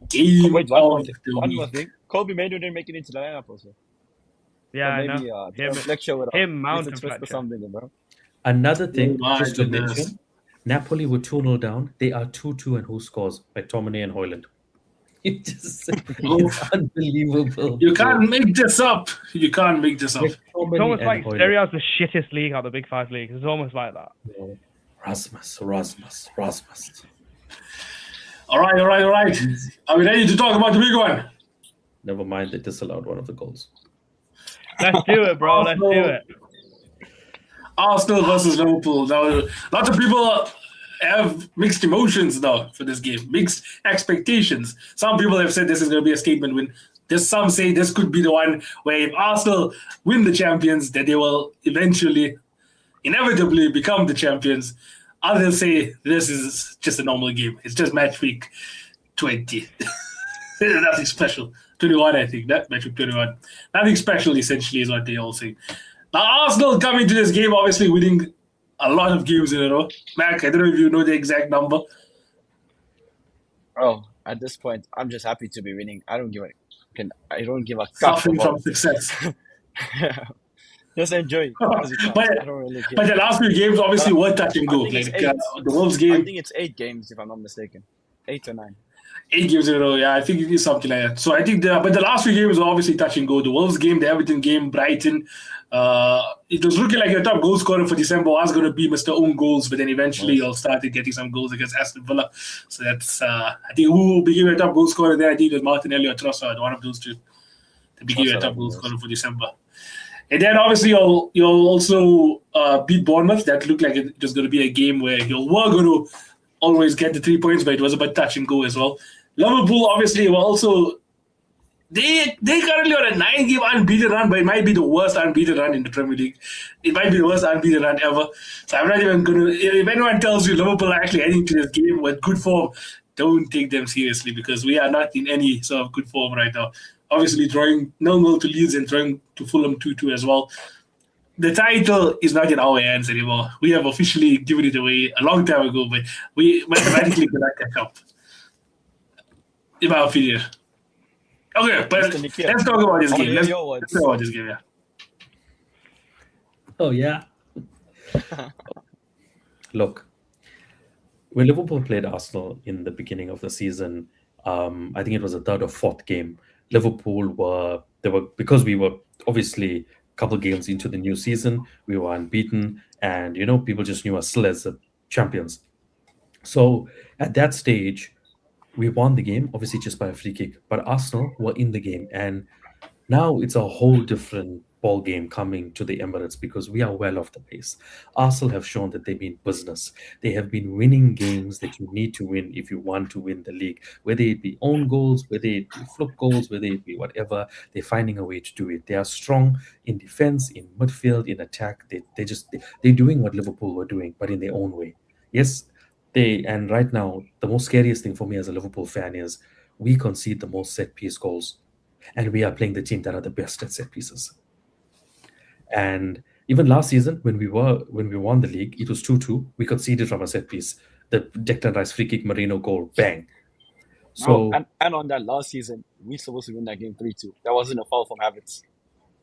game Wait, of the one more week. thing. Kobe Manu didn't make it into the lineup also. Yeah, I maybe know. him, Mount, and or Fletcher. something, bro. Another thing, my just to goodness. mention, Napoli were 2-0 down. They are 2-2, and who scores? McTominay and Højlund. It's unbelievable. You can't make this up. It's almost like Serie A is the shittest league out of the Big Five leagues. It's almost like that. Rasmus. All right. Are we ready to talk about the big one? Never mind, they disallowed one of the goals. Let's do it, bro. Let's do it. Arsenal versus Liverpool. Now, lots of people have mixed emotions now for this game, mixed expectations. Some people have said this is going to be a statement win. Some say this could be the one where if Arsenal win the champions, that they will inevitably become the champions. Others say this is just a normal game. It's just match week 20. Nothing special. 21, I think. That match week 21. Nothing special, essentially, is what they all say. Now, Arsenal coming to this game, obviously winning a lot of games in a row. Mac, I don't know if you know the exact number. Bro, at this point, I'm just happy to be winning. I don't give a crap. Suffering from success. Just enjoy. But the last few games obviously were touch and go. The Wolves game. I think it's 8 games, if I'm not mistaken. 8 or 9. 8 games in a row, yeah. I think it is something like that. So I think but the last few games were obviously touch and go. The Wolves game, the Everton game, Brighton. It was looking like your top goal scorer for December was going to be Mr. Own Goals, but then eventually you all started getting some goals against Aston Villa. So that's, I think, who became your top goal scorer there? I think it was Martinelli or Trossard, one of those two. They became your top goal scorer for December. And then obviously you'll also beat Bournemouth. That looked like it was going to be a game where you were going to always get the 3 points, but it was a bit touch and go as well. Liverpool obviously were also they currently on a 9-game unbeaten run, but it might be the worst unbeaten run in the Premier League. It might be the worst unbeaten run ever. So I'm not even going to. If anyone tells you Liverpool are actually heading to this game with good form, don't take them seriously because we are not in any sort of good form right now. Obviously, drawing 0-0 to Leeds and drawing to Fulham 2-2 as well. The title is not in our hands anymore. We have officially given it away a long time ago, but we mathematically cannot catch up. In my opinion. Okay, but let's talk about this game. Let's talk about this game, yeah. Oh, yeah. Look, when Liverpool played Arsenal in the beginning of the season, I think it was the third or fourth game. Liverpool because we were obviously a couple games into the new season, we were unbeaten, and people just knew us still as the champions. So at that stage, we won the game, obviously just by a free kick. But Arsenal were in the game, and now it's a whole different ball game coming to the Emirates because we are well off the pace. Arsenal have shown that they mean business. They have been winning games that you need to win if you want to win the league. Whether it be own goals, whether it be fluke goals, whether it be whatever, they're finding a way to do it. They are strong in defense, in midfield, in attack. They're doing what Liverpool were doing, but in their own way. Yes, and right now, the most scariest thing for me as a Liverpool fan is we concede the most set piece goals, and we are playing the team that are the best at set pieces. And even last season, when we won the league, it was 2-2. We conceded from a set piece. The Declan Rice free kick, Marino goal, bang. So and on that last season, we were supposed to win that game 3-2. That wasn't a foul from Havertz.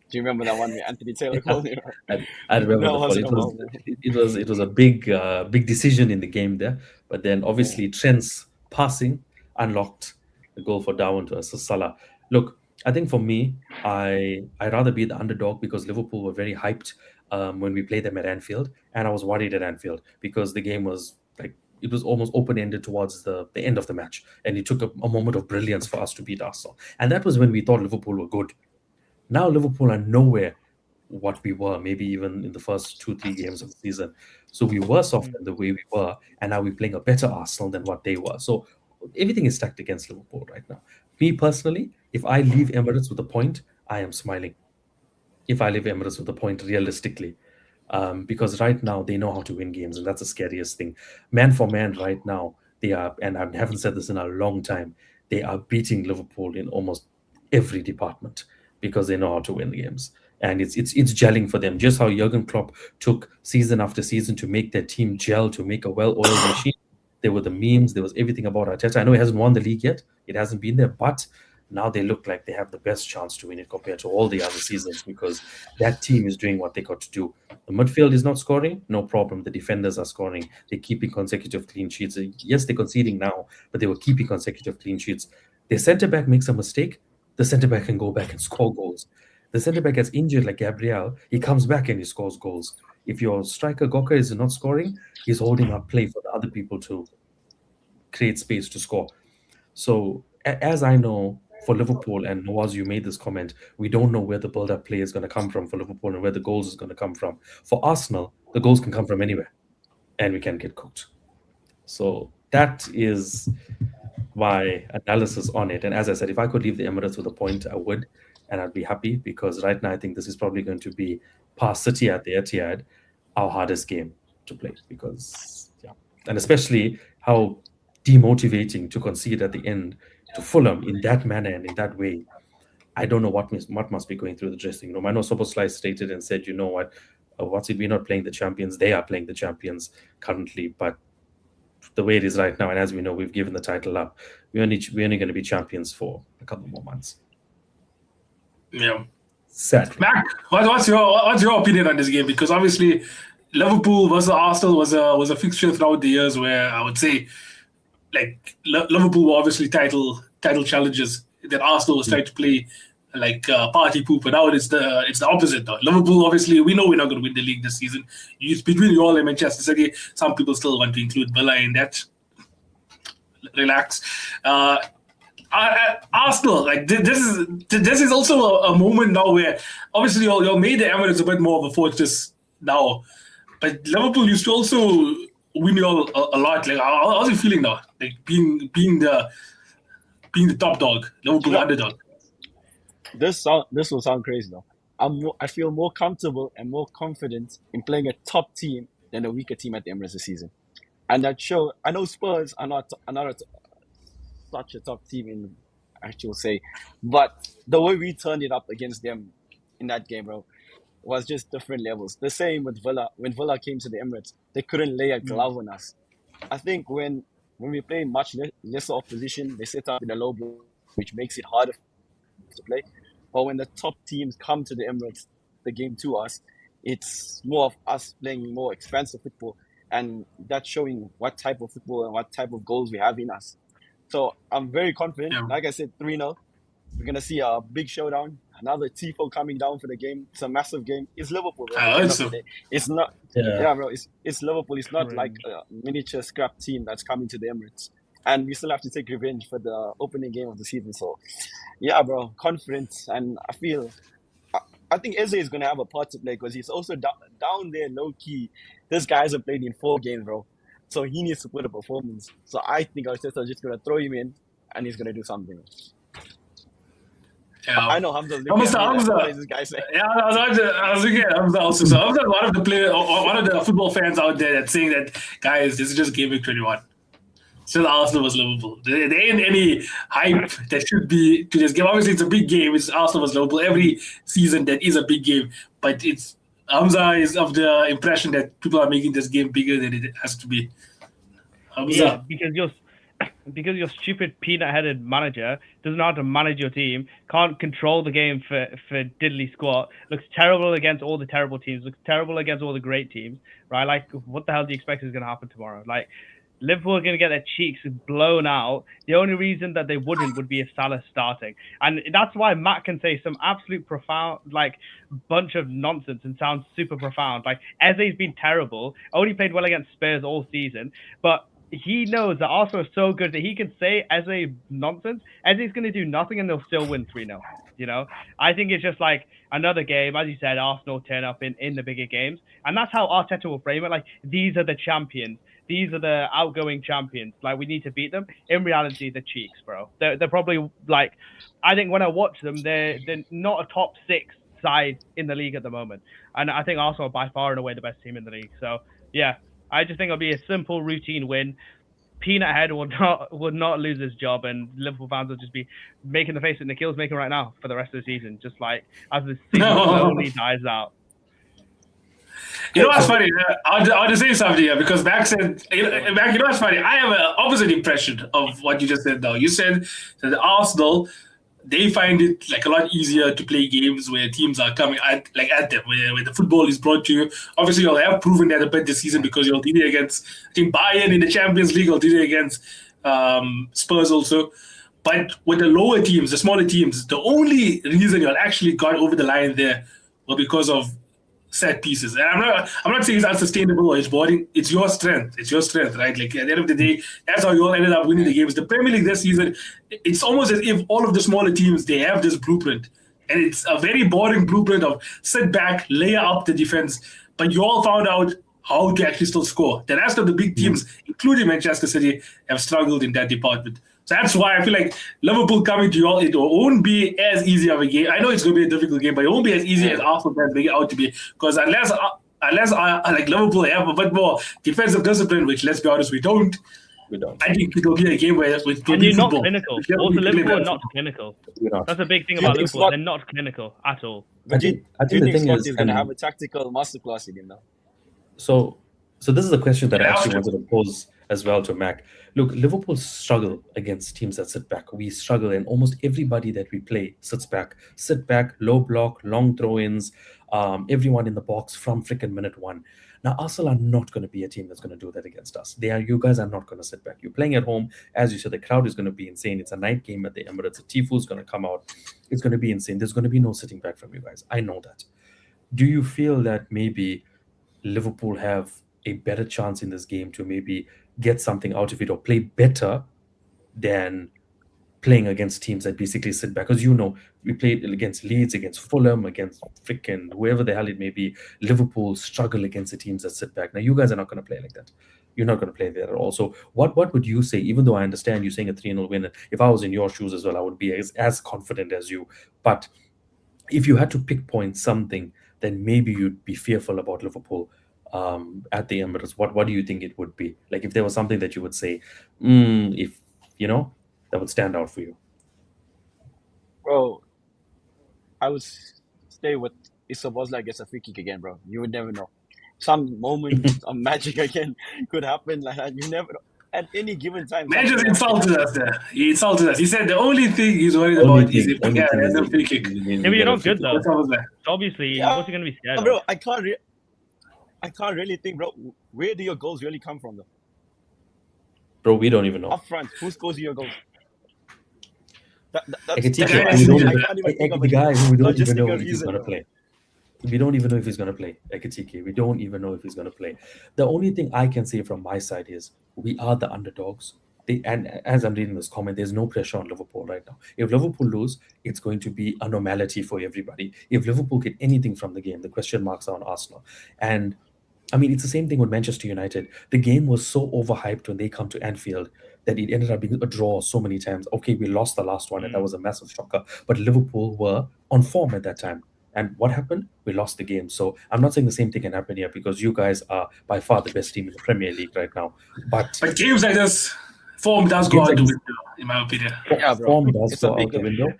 Do you remember that one where Anthony Taylor called it? I remember it was a big decision in the game there. But then obviously Trent's passing unlocked the goal for Darwin to assist Salah. Look, I think for me, I'd rather be the underdog because Liverpool were very hyped when we played them at Anfield, and I was worried at Anfield because the game was it was almost open-ended towards the end of the match, and it took a moment of brilliance for us to beat Arsenal, and that was when we thought Liverpool were good. Now Liverpool are nowhere what we were, maybe even in the first 2-3 games of the season. So we were soft in the way we were, and now we're playing a better Arsenal than what they were. So everything is stacked against Liverpool right now. Me personally, if I leave Emirates with a point, I am smiling. If I leave Emirates with a point, realistically, because right now they know how to win games, and that's the scariest thing. Man for man, right now they are, and I haven't said this in a long time, they are beating Liverpool in almost every department because they know how to win the games. And it's gelling for them. Just how Jurgen Klopp took season after season to make their team gel, to make a well-oiled machine. There were the memes. There was everything about Arteta. I know he hasn't won the league yet. It hasn't been there. But now they look like they have the best chance to win it compared to all the other seasons because that team is doing what they got to do. The midfield is not scoring. No problem. The defenders are scoring. They're keeping consecutive clean sheets. Yes, they're conceding now, but they were keeping consecutive clean sheets. Their centre-back makes a mistake. The centre-back can go back and score goals. The centre-back gets injured like Gabriel. He comes back and he scores goals. If your striker Goka is not scoring, he's holding up play for the other people to create space to score. So as I know, for Liverpool, and Nawaz, you made this comment, we don't know where the build-up play is going to come from for Liverpool and where the goals is going to come from. For Arsenal, the goals can come from anywhere, and we can get cooked. So that is my analysis on it. And as I said, if I could leave the Emirates with a point, I would, and I'd be happy because right now I think this is probably going to be past City at the Etihad, our hardest game to play because, and especially how demotivating to concede at the end to Fulham in that manner and in that way. I don't know what must be going through the dressing room. I know Soboslai stated and said, you know what, what's it? We're not playing the champions. They are playing the champions currently, but the way it is right now, and as we know, we've given the title up. We're only going to be champions for a couple more months. Yeah. Sadly. Mac, what's your opinion on this game? Because obviously, Liverpool versus Arsenal was a fixture throughout the years where I would say, like Liverpool were obviously title challenges. That Arsenal was trying to play like party pooper. Now it's the opposite though. Liverpool, obviously, we know we're not going to win the league this season. It's between you all and Manchester City. Some people still want to include Villa in that. Relax. Arsenal, like this is also a moment now where obviously you'll made the Emirates a bit more of a fortress now, but Liverpool used to also win you all a lot. Like how's it feeling now? Like being the top dog, Liverpool Yeah. underdog. This will sound crazy though. I feel more comfortable and more confident in playing a top team than a weaker team at the Emirates this season. And that show, I know Spurs are not such a top team in actual say, but the way we turned it up against them in that game, bro, was just different levels. The same with Villa. When Villa came to the Emirates, they couldn't lay a glove on us. I think when we play much lesser opposition, they set up in a low block, which makes it harder to play. But when the top teams come to the Emirates, the game to us, it's more of us playing more expansive football, and that's showing what type of football and what type of goals we have in us. So I'm very confident. Yeah. Like I said, 3-0. We're going to see a big showdown. Another Tifo coming down for the game. It's a massive game. It's Liverpool, bro. I At the heard end of so. the day. It's not, Yeah. bro. It's Liverpool. It's not like a miniature scrap team that's coming to the Emirates. And we still have to take revenge for the opening game of the season. So, yeah, bro, confidence. And I think Eze is going to have a part to play because he's also down there low key. This guy hasn't played in 4 games, bro. So he needs to put a performance. So I think Arteta's just going to throw him in and he's going to do something. Yeah. I know Hamza's looking at me like, what is this guy saying? Yeah, I was looking at Hamza also. So Hamza, one of the football fans out there that's saying that, guys, this is just game week 21. Still Arsenal vs Liverpool. There ain't any hype that should be to this game. Obviously, it's a big game. It's Arsenal vs Liverpool. Every season that is a big game, but it's Hamza is of the impression that people are making this game bigger than it has to be. Hamza. Yeah, because your stupid peanut-headed manager doesn't know how to manage your team, can't control the game for diddly squat, looks terrible against all the terrible teams, looks terrible against all the great teams, right? Like, what the hell do you expect is going to happen tomorrow? Like, Liverpool are going to get their cheeks blown out. The only reason that they wouldn't would be if Salah's starting. And that's why Matt can say some absolute profound, like, bunch of nonsense and sounds super profound. Like, Eze's been terrible, only played well against Spurs all season, but he knows that Arsenal is so good that he can say Eze nonsense. Eze's going to do nothing and they'll still win 3-0. You know, I think it's just like another game, as you said, Arsenal turn up in the bigger games. And that's how Arteta will frame it. Like, these are the champions. These are the outgoing champions. Like, we need to beat them. In reality, the cheeks, bro. They're probably like, I think when I watch them, they're not a top 6 side in the league at the moment. And I think Arsenal are by far and away the best team in the league. So, yeah, I just think it'll be a simple routine win. Peanut Head would not lose his job, and Liverpool fans will just be making the face that Nikhil's making right now for the rest of the season, just like as the season slowly dies out. You know what's funny? I'll just say something here because Mac said, Mac, you know what's funny? I have an opposite impression of what you just said now. You said that the Arsenal, they find it like a lot easier to play games where teams are coming at them, where the football is brought to you. Obviously, you'll have proven that a bit this season because you'll did it against, I think, Bayern in the Champions League, you'll did it against Spurs also. But with the lower teams, the smaller teams, the only reason you'll actually got over the line there was because of set pieces. And I'm not saying it's unsustainable or it's boring. It's your strength. It's your strength, right? Like at the end of the day, that's how you all ended up winning the games. The Premier League this season, it's almost as if all of the smaller teams, they have this blueprint. And it's a very boring blueprint of sit back, layer up the defense. But you all found out how to actually still score. The rest of the big teams, including Manchester City, have struggled in that department. So that's why I feel like Liverpool coming to you all, it won't be as easy of a game. I know it's going to be a difficult game, but it won't be as easy as Arsenal fans make it out to be. Because unless like Liverpool have a bit more defensive discipline, which let's be honest, we don't. I think it'll be a game where with and you're not clinical. Also, Liverpool are not clinical. That's a big thing about Liverpool. They're not clinical at all. But do you think Scott is going to have a tactical masterclass again now? So this is a question that I actually wanted to pose as well to Mac. Look, Liverpool struggle against teams that sit back. We struggle, and almost everybody that we play sit back, low block, long throw-ins, everyone in the box from freaking minute 1. Now, Arsenal are not going to be a team that's going to do that against us. You guys are not going to sit back. You're playing at home. As you said, the crowd is going to be insane. It's a night game at the Emirates. The Tifu is going to come out. It's going to be insane. There's going to be no sitting back from you guys. I know that. Do you feel that maybe Liverpool have a better chance in this game to maybe get something out of it or play better than playing against teams that basically sit back. Because we played against Leeds, against Fulham, against frickin' whoever the hell it may be. Liverpool struggle against the teams that sit back. Now, you guys are not going to play like that. You're not going to play there at all. So what would you say, even though I understand you saying a 3-0 win, if I was in your shoes as well, I would be as confident as you. But if you had to pick point something, then maybe you'd be fearful about Liverpool at the Emirates. What do you think it would be? Like if there was something that you would say, if that would stand out for you. Bro, I would stay with Isobozla gets a free kick again, bro. You would never know. Some moment of magic again could happen like that. You never know. At any given time. Man just insulted us there. He insulted us. He said the only thing he's worried Only about is if thing- he only gets thing is a if free kick. you Yeah, but get you're a not free good kick. though. What's up with that? So obviously, Yeah. what's he gonna be scared Bro, of? I can't really think, bro. Where do your goals really come from, though? Bro, we don't even know. Up front, who scores your goals? That's Ekitike, guy I we don't can't even think of the a guy who we don't even know logistical if he's reason, going to bro. play. We don't even know if he's going to play. Ekitike, we don't even know if he's going to play. The only thing I can say from my side is we are the underdogs. And as I'm reading this comment, there's no pressure on Liverpool right now. If Liverpool lose, it's going to be a normality for everybody. If Liverpool get anything from the game, the question marks are on Arsenal. And I mean, it's the same thing with Manchester United. The game was so overhyped when they come to Anfield that it ended up being a draw so many times. Okay, we lost the last one, and that was a massive shocker. But Liverpool were on form at that time. And what happened? We lost the game. So I'm not saying the same thing can happen here because you guys are by far the best team in the Premier League right now. But But games like this, form does go Games out like the this- window, in my opinion. Yeah, bro. form does It's a go big out the game. window.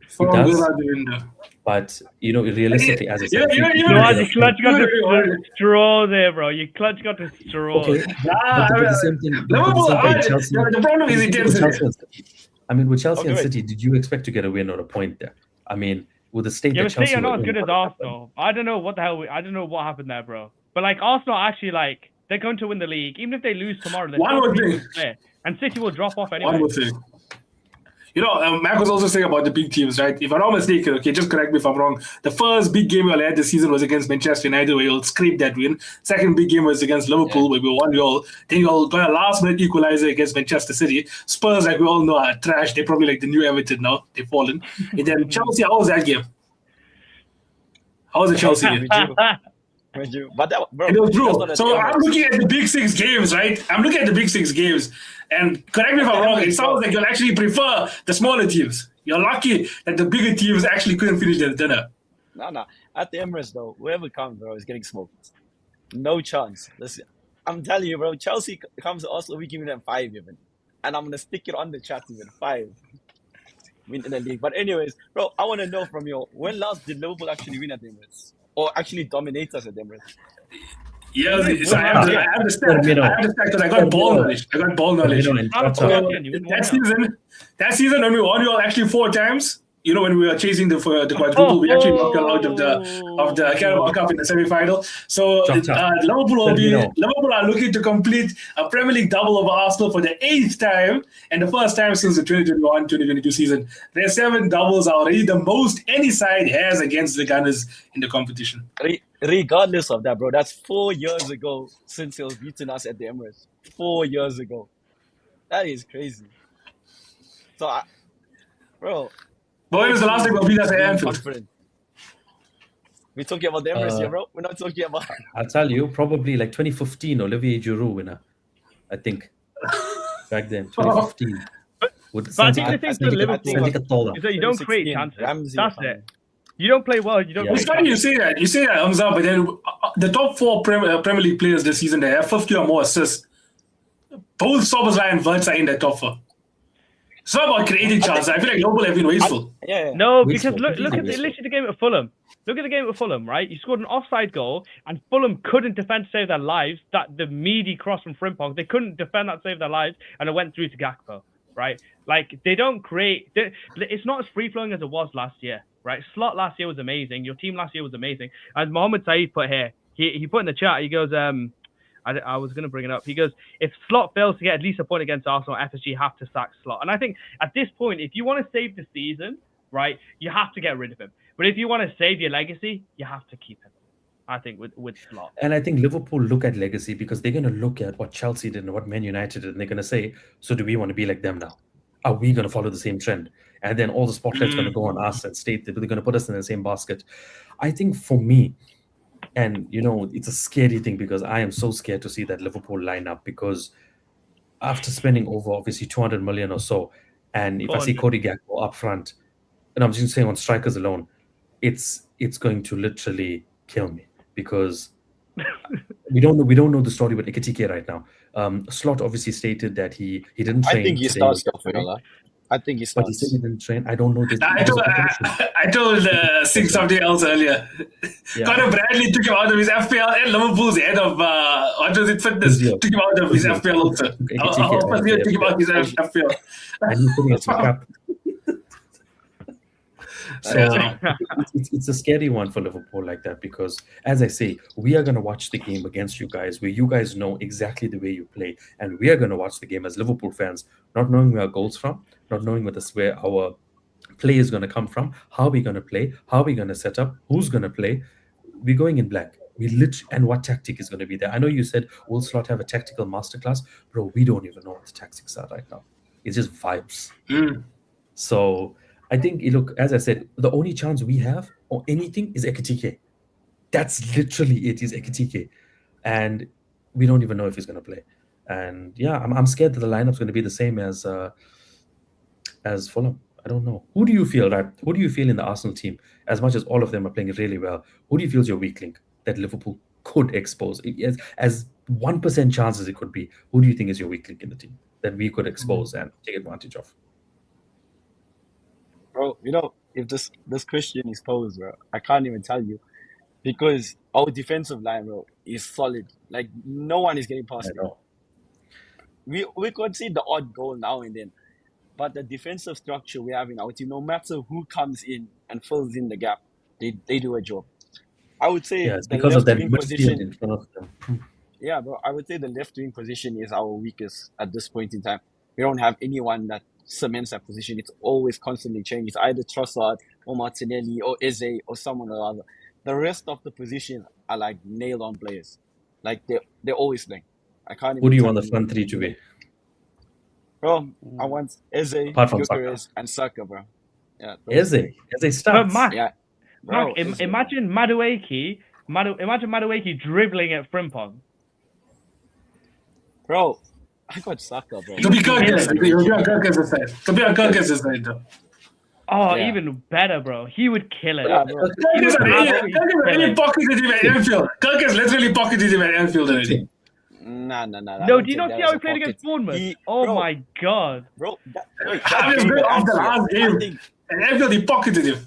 Form does. goes out the window. But realistically, as I said, if You know, you- you if know, you No, get you a clutch got Yeah. the straw there, bro. You clutch got the straw. Okay, Nah, but the same thing. Liverpool, the same thing with Chelsea. the problem is With intensity. Chelsea and City. I mean, with Chelsea Okay, and wait. City, did you expect to get a win or a point there? I mean, with the state Yeah, that but City Chelsea are were not as in, good as what happened? Arsenal. I don't know what the hell. I don't know what happened there, bro. But like Arsenal, actually, like they're going to win the league. Even if they lose tomorrow, they're One still more pretty thing. good player. And City will drop off One anyway. more thing. You know, Mac was also saying about the big teams, right? If I'm not mistaken, okay, just correct me if I'm wrong. The first big game we all had this season was against Manchester United, where you all scraped that win. Second big game was against Liverpool, where we won you all. Then you all got a last-minute equalizer against Manchester City. Spurs, like we all know, are trash. They're probably like the new Everton now. They've fallen. And then Chelsea, how was that game? How was the Chelsea game? With you. But that, bro, And it was that's true. not a So team, I'm bro. looking at the big six games, right? I'm looking at the big six games. And correct me if I'm wrong, it sounds like you'll actually prefer the smaller teams. You're lucky that the bigger teams actually couldn't finish their dinner. No. At the Emirates, though, whoever comes, bro, is getting smoked. No chance. Listen, I'm telling you, bro, Chelsea comes to Oslo, we give them 5 even. And I'm going to stick it on the chat even. 5. Win in the league. But anyways, bro, I want to know from you, when last did Liverpool actually win at the Emirates? Or actually dominate us at the Emirates? Yeah, so I have the stat because I got ball knowledge. Not a So, question, you wouldn't that want to. season when we won you all actually 4 times. You know, when we were chasing the quadruple, we actually knocked you out of the Carabao Cup in the semi-final. So Liverpool are looking to complete a Premier League double over Arsenal for the 8th time and the first time since the 2021-2022 season. Their 7 doubles are already the most any side has against the Gunners in the competition. Regardless of that, bro, that's 4 years ago since he was beating us at the Emirates. 4 years ago. That is crazy. So, bro. But when was the last time we beat us at being Anfield? confident. We're talking about the Emirates here, bro. We're not talking about. I'll tell you, probably like 2015, Olivier Giroud winner, I think. Back then, 2015. With But I think the thing for Liverpool think is that you don't create 2016, chances. Ramsey That's or it. You don't play well. You don't. Yeah. It's create funny you chances. say that. You say that, Hamza, but then the top 4 Premier League players this season, they have 50 or more assists. Both Szoboszlai and Wirtz are in that top 4. It's not about creating chances. I feel like Liverpool have been wasteful. Yeah. No, Wasteful, because look at completely literally the game at Fulham. Look at the game at Fulham, right? You scored an offside goal, and Fulham couldn't defend to save their lives. That the meaty cross from Frimpong, they couldn't defend that to save their lives, and it went through to Gakpo, right? Like they don't create. It's not as free flowing as it was last year, right? Slot last year was amazing. Your team last year was amazing. As Mohammed Saeed put here, he put in the chat. He goes, I was going to bring it up. He goes, if Slot fails to get at least a point against Arsenal, FSG have to sack Slot. And I think at this point, if you want to save the season, right, you have to get rid of him. But if you want to save your legacy, you have to keep him. I think with Slot. And I think Liverpool look at legacy because they're going to look at what Chelsea did and what Man United did, and they're going to say, so do we want to be like them now? are we going to follow the same trend? And then all the spotlight's going to go on us and state that they're going to put us in the same basket. I think for me, and it's a scary thing because I am so scared to see that Liverpool lineup, because after spending over obviously 200 million or so, and if I see 400. Cody Gakpo up front, and I'm just saying on strikers alone, it's going to literally kill me because we don't know the story with Ekitike right now. Slot obviously stated that he didn't train. I think he today starts or though, yesterday, Finola. I think he but he said starts. he didn't train. I don't know this. I told Singh something else earlier. Yeah. Conor Bradley took him out of his FPL, and Liverpool's head of what was it, fitness, Physio. took him out of his Physio. FPL also. Ekitike Our out of physio the took him out of his FPL. FPL. and he's sitting at the cap. So Yeah. it's a scary one for Liverpool like that because, as I say, we are going to watch the game against you guys where you guys know exactly the way you play, and we are going to watch the game as Liverpool fans, not knowing where our goals from, not knowing where our play is going to come from, how we're going to play, how we're going to set up, who's going to play. We're going in black. We literally, and what tactic is going to be there. I know you said will Slot have a tactical masterclass, bro. We don't even know what the tactics are right now. It's just vibes. So I think, look, as I said, the only chance we have or anything is Ekitike. That's literally it, is Ekitike. And we don't even know if he's going to play. And yeah, I'm scared that the lineup's going to be the same as Fulham. I don't know. Who do you feel, right? Who do you feel in the Arsenal team, as much as all of them are playing really well, who do you feel is your weak link that Liverpool could expose? As 1% chance as it could be, who do you think is your weak link in the team that we could expose and take advantage of? Bro, if this question is posed, bro, I can't even tell you because our defensive line, bro, is solid. Like no one is getting past I it. know. We concede the odd goal now and then, but the defensive structure we have in our team, no matter who comes in and fills in the gap, they do a job. I would say Yeah, it's the because of left that wing midfield position. in front of them. Yeah, bro, I would say the left wing position is our weakest at this point in time. We don't have anyone that cements that position. It's always constantly changing. It's either Trossard or Martinelli or Eze or someone or other. The rest of the positions are like nailed on players. Like they're always playing. I can't even Who do you tell want the front three to be? Bro, I want Eze, Apart from Saka. Gyökeres, and Saka, bro. Yeah, those Eze starts. Mark, Yeah, bro. Mark, Eze. imagine Madueke dribbling at Frimpong. Bro, I got Saka, bro. To be Kirk's side. To be on Kirk's side, though. Oh, Yeah. even better, bro. He would kill it. Yeah, bro. Kirk's already pocketed him at Anfield. Kirk's literally pocketed him at Anfield already. Nah. No, do you not see how he played against Bournemouth? Bro, My god. Bro, I was good after last game. And Anfield, he pocketed him.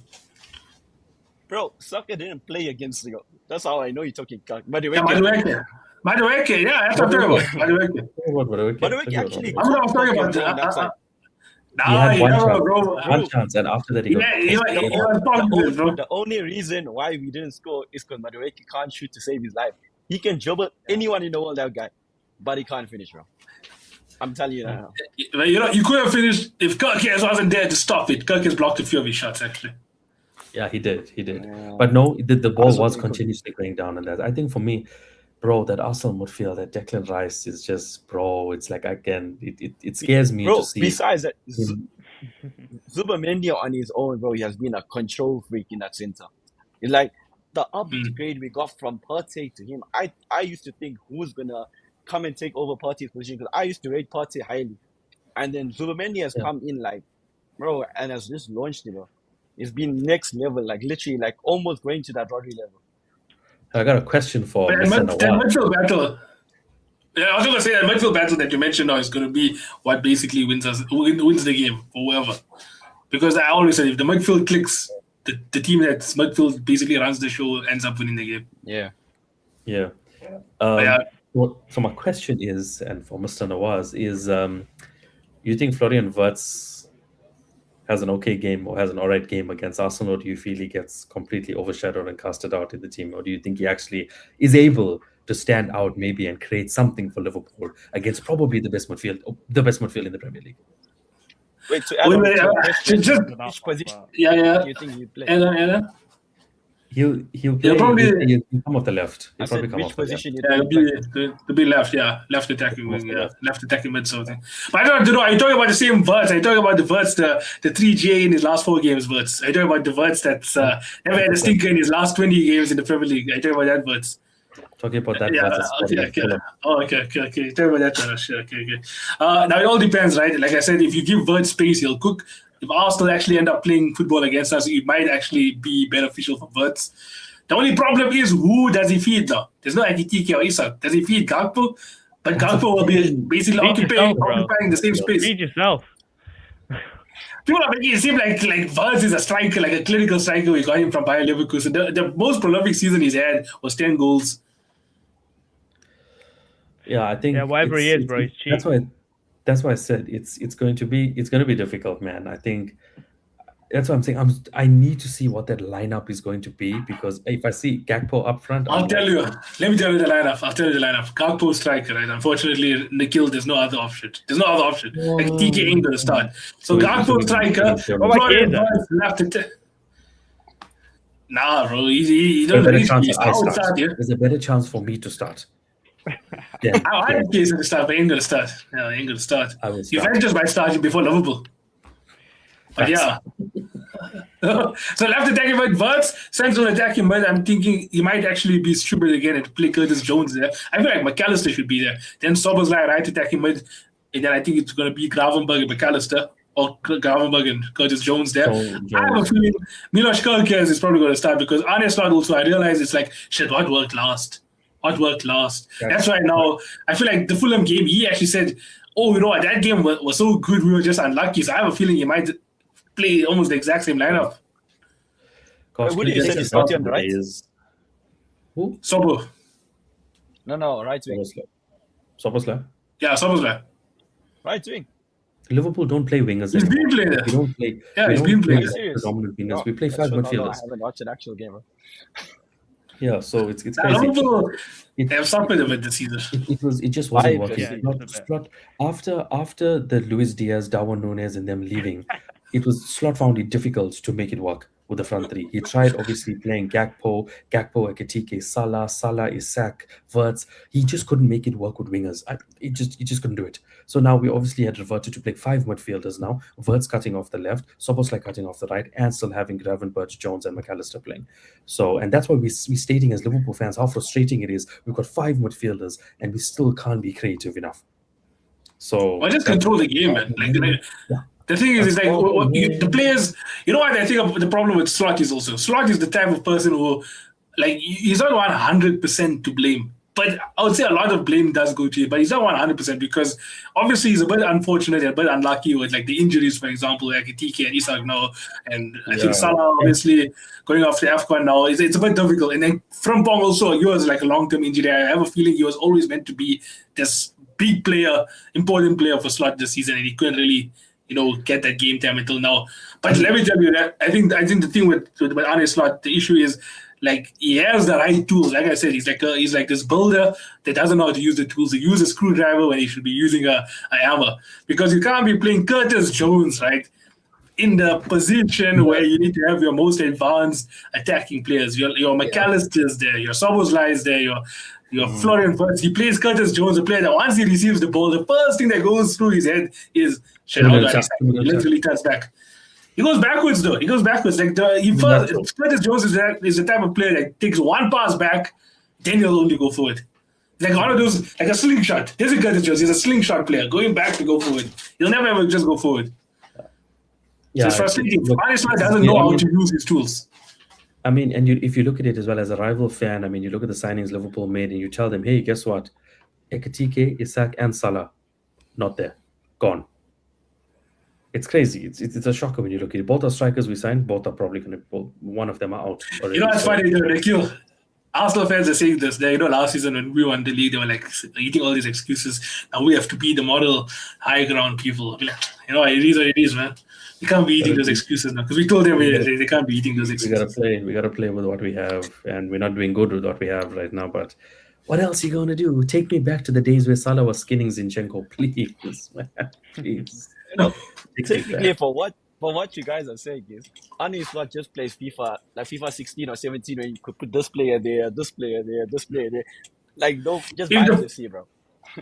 Bro, Saka didn't play against you. That's how I know you're talking Kirk. Madueke, yeah, that's what I'm talking about. Madueke actually. I'm not talking about that. He had bro. one chance, and after that he got. He was pocketed, bro. The only reason why we didn't score is because Madueke can't shoot to save his life. He can dribble anyone in the world, that guy, but he can't finish, bro. I'm telling you now. You could have finished if Kirkes wasn't there to stop it. Kirkes blocked a few of his shots, actually. Yeah, he did. But no, the ball Also was really continuously going down, and that I think for me, bro, that Arsenal midfield, that Declan Rice is just, bro. It's like it scares me Bro, to see. besides that, him. Zubimendi on his own, bro, he has been a control freak in that center. It's like the upgrade we got from Partey to him. I used to think who's gonna come and take over Partey's position because I used to rate Partey highly, and then Zubimendi has come in like, bro, and has just launched it, bro. It's been next level, like literally, like almost going to that Rodri level. I got a question for But Mr. that Nawaz. midfield battle. Yeah, I was going to say that midfield battle that you mentioned now is going to be what basically wins the game or whoever. Because I always say if the midfield clicks, the team that's midfield basically runs the show ends up winning the game. Yeah. Yeah. So my question is, and for Mr. Nawaz, is you think Florian Wirtz has an okay game or has an alright game against Arsenal, or do you feel he gets completely overshadowed and casted out in the team, or do you think he actually is able to stand out maybe and create something for Liverpool against probably the best midfield in the Premier League? Wait, to add on to your question, just- which position Yeah. do you think you play? Ella? He'll play. probably- He'll come off the left. He'll I probably said come which off the left. position you Yeah, think? to be left, left attacking Must wing, be left. left attacking mid sort of thing. But I don't know. Are you talking about the same verts? Are you talking about the verts, the 3J in his last 4 games verts? Are you talking about the verts that's never had a stinker in his last 20 games in the Premier League? Are you talking about that verts? Talking about that. Yeah, versus okay. Fulham. Oh, okay. You're talking about that one. Sure, okay. Now it all depends, right? Like I said, if you give Vert space, he'll cook. If Arsenal actually end up playing football against us, it might actually be beneficial for Verts. The only problem is, who does he feed now? There's no Akitike or Isak. Does he feed Gakpo? But Gakpo will be basically Feed occupying yourself, bro. the same space. Feed yourself. People are making it seem like Verts is a striker, like a clinical striker. We got him from Bayer Leverkusen. The most prolific season he's had was 10 goals. Yeah, I think. Yeah, whatever he is, bro, he's cheap. That's why I said it's going to be difficult, man. I think that's what I'm saying. I need to see what that lineup is going to be, because if I see Gakpo up front, Let me tell you the lineup. Gakpo striker, right? Unfortunately, Nikhil, there's no other option. Like TK ain't gonna start. So Gakpo striker, Florian Wirtz left it. Nah, bro, he There's a doesn't better reach chance me. that I I'll start. start, yeah. There's a better chance for me to start. Yeah, I had case to start, but ain't gonna start. Yeah, ain't gonna start. I will start. Juventus might start you before Liverpool. But yeah. So left attacking mid, Verts, central attacking mid. I'm thinking he might actually be stupid again and play Curtis Jones there. I feel like McAllister should be there. Then Soboslai right attacking mid, and then I think it's gonna be Gravenberg and McAllister, or Gravenberg and Curtis Jones there. Jones. I have a feeling Milos Kerkez is probably gonna start, because Arne Slot also, I realize it's like, shit, what worked last? That's why now I feel like the Fulham game, he actually said, oh, you know what, that game was so good, we were just unlucky. So I have a feeling he might play almost the exact same lineup. Who do you think is starting on the right? Who? Sobo. No, right wing. Soboslai. Yeah, Soboslai. Right wing. Liverpool don't play wingers. He's anymore. been playing there. We don't play. Yeah, we he's don't been play playing. Serious? predominant wingers. No, We play that's 5 true. No, I midfielders. haven't watched an actual game. Bro. Yeah, so it's Yeah, crazy. Liverpool, they have suffered a bit this season. It just wasn't Five, working. yeah, just a bit. After the Luis Diaz, Darwin Nunez, and them leaving, Slot found it difficult to make it work with the front three. He tried obviously playing Gakpo, Ekitike, Salah, Isak, Verts. He just couldn't make it work with wingers. He just couldn't do it. So now we obviously had reverted to play 5 midfielders now. Verts cutting off the left, Soboslai cutting off the right, and still having Gravenberch, Jones, and McAllister playing. So, and that's why we're stating as Liverpool fans how frustrating it is. We've got 5 midfielders and we still can't be creative enough. So Or just control the game, man. The thing is like the players. You know what I think the problem with Slot is also. Slot is the type of person who, like, he's not 100% to blame. But I would say a lot of blame does go to him. But he's not 100% because obviously he's a bit unfortunate and a bit unlucky with like the injuries, for example, like TK and Isak now, and I think Salah obviously going off to AFCON now. It's a bit difficult. And then Frimpong also, he was like a long-term injury. I have a feeling he was always meant to be this big player, important player for Slot this season, and he couldn't really, get that game time until now. But let me tell you that I think the thing with Arne Slot, the issue is like he has the right tools. Like I said, he's like this builder that doesn't know how to use the tools. He uses a screwdriver when he should be using a hammer, because you can't be playing Curtis Jones, right, in the position where you need to have your most advanced attacking players. Your McAllister's there, your Soboslai's there, your Florian Wirtz. He plays Curtis Jones, a player that once he receives the ball, the first thing that goes through his head is, shit, how do I decide? He literally turns back. He goes backwards, though. Like Curtis Jones is the type of player that takes one pass back, then he'll only go forward. Like one of those, like a slingshot. There's a Curtis Jones. He's a slingshot player, going back to go forward. He'll never ever just go forward. Yeah, it's frustrating. Honestly, doesn't know how to use his tools. I mean, and if you look at it as well as a rival fan, I mean, you look at the signings Liverpool made and you tell them, hey, guess what? Ekitike, Isak, and Salah, not there. Gone. It's crazy. It's a shocker when you look at it. Both are strikers we signed. Both are probably going to, one of them are out already. What's funny, Nikhil? Arsenal fans are saying this. Last season when we won the league, they were like eating all these excuses. Now we have to be the model high ground people. Like, it is what it is, man. We can't be eating those excuses now, because we told them they can't be eating those excuses. We gotta play with what we have, and we're not doing good with what we have right now. But what else are you gonna do? Take me back to the days where Salah was skinning Zinchenko, please, man, please. Technically, for what But what you guys are saying is, Arne Slot just plays FIFA, like FIFA 16 or 17, where you could put this player there, this player there, this player there. Like, no, just If vibes the, to see, bro.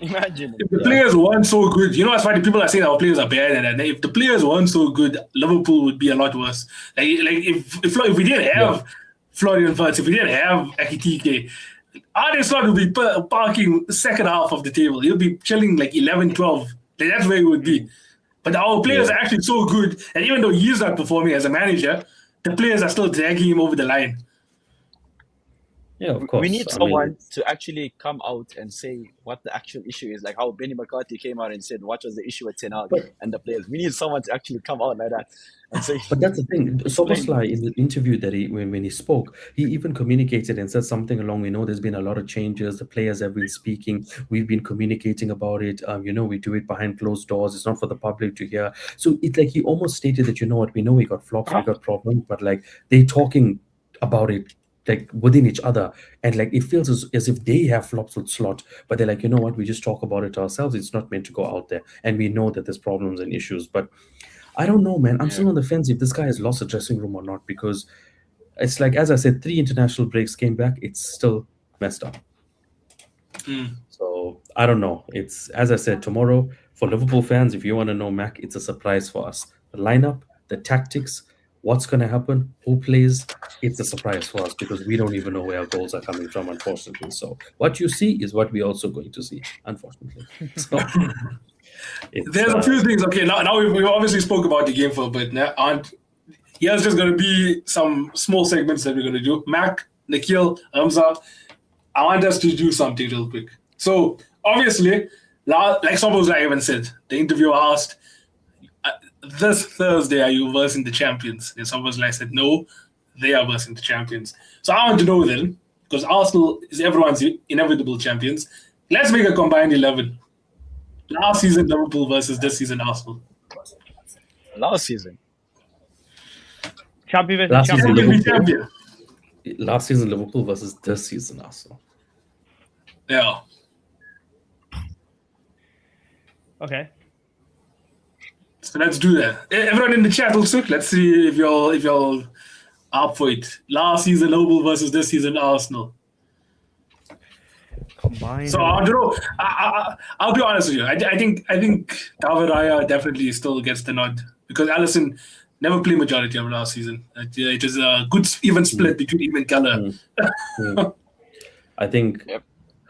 Imagine it. if the Yeah. players weren't so good, you know, that's why the people are saying our players are bad. And if the players weren't so good, Liverpool would be a lot worse. Like if we didn't have Florian Wirtz, if we didn't have Ekitike, Arne Slot would be parking the second half of the table. He'll be chilling like 11, 12. Like, that's where he would be. But our players are actually so good, and even though he's not performing as a manager, the players are still dragging him over the line. Yeah, of course. We need I someone mean, to actually come out and say what the actual issue is. Like how Benny McCarthy came out and said what was the issue with Ten Hag and the players. We need someone to actually come out like that and say. but that's the thing. Soboslai, in the interview that when he spoke, he even communicated and said something along. We know there's been a lot of changes. The players have been speaking. We've been communicating about it. We do it behind closed doors. It's not for the public to hear. So it's like he almost stated that, you know what, we know we got flops, we got problems, but like they're talking about it like within each other, and like it feels as if they have flops with Slot, but they're like, you know what, we just talk about it ourselves. It's not meant to go out there, and we know that there's problems and issues, but I don't know, man. I'm still on the fence if this guy has lost a dressing room or not, because it's like, as I said, 3 international breaks came back. It's still messed up. So I don't know. It's, as I said, tomorrow for Liverpool fans, if you want to know, Mac, it's a surprise for us. The lineup, the tactics, what's going to happen, who plays, it's a surprise for us because we don't even know where our goals are coming from, unfortunately. So what you see is what we're also going to see, unfortunately. So, there's a few things. Okay, now we obviously spoke about the game for a bit. Here's just going to be some small segments that we're going to do. Mac, Nikhil, Hamza, I want us to do something real quick. So obviously, like Soboslai even said, the interviewer asked, this Thursday, are you versing the champions? And Soboslai said, no, they are versing the champions. So I want to know then, because Arsenal is everyone's inevitable champions, let's make a combined 11. Last season, Liverpool versus this season, Arsenal. Last season. Champion Last versus season, champion. Champion. Last season, Liverpool versus this season, Arsenal. Yeah. Okay. So let's do that. Everyone in the chat also, let's see if you're up for it. Last season, Liverpool versus this season, Arsenal. Combined. So I don't know. I'll be honest with you. I think David Raya definitely still gets the nod because Alisson never played majority of last season. It was a good even split between him and Keller. I think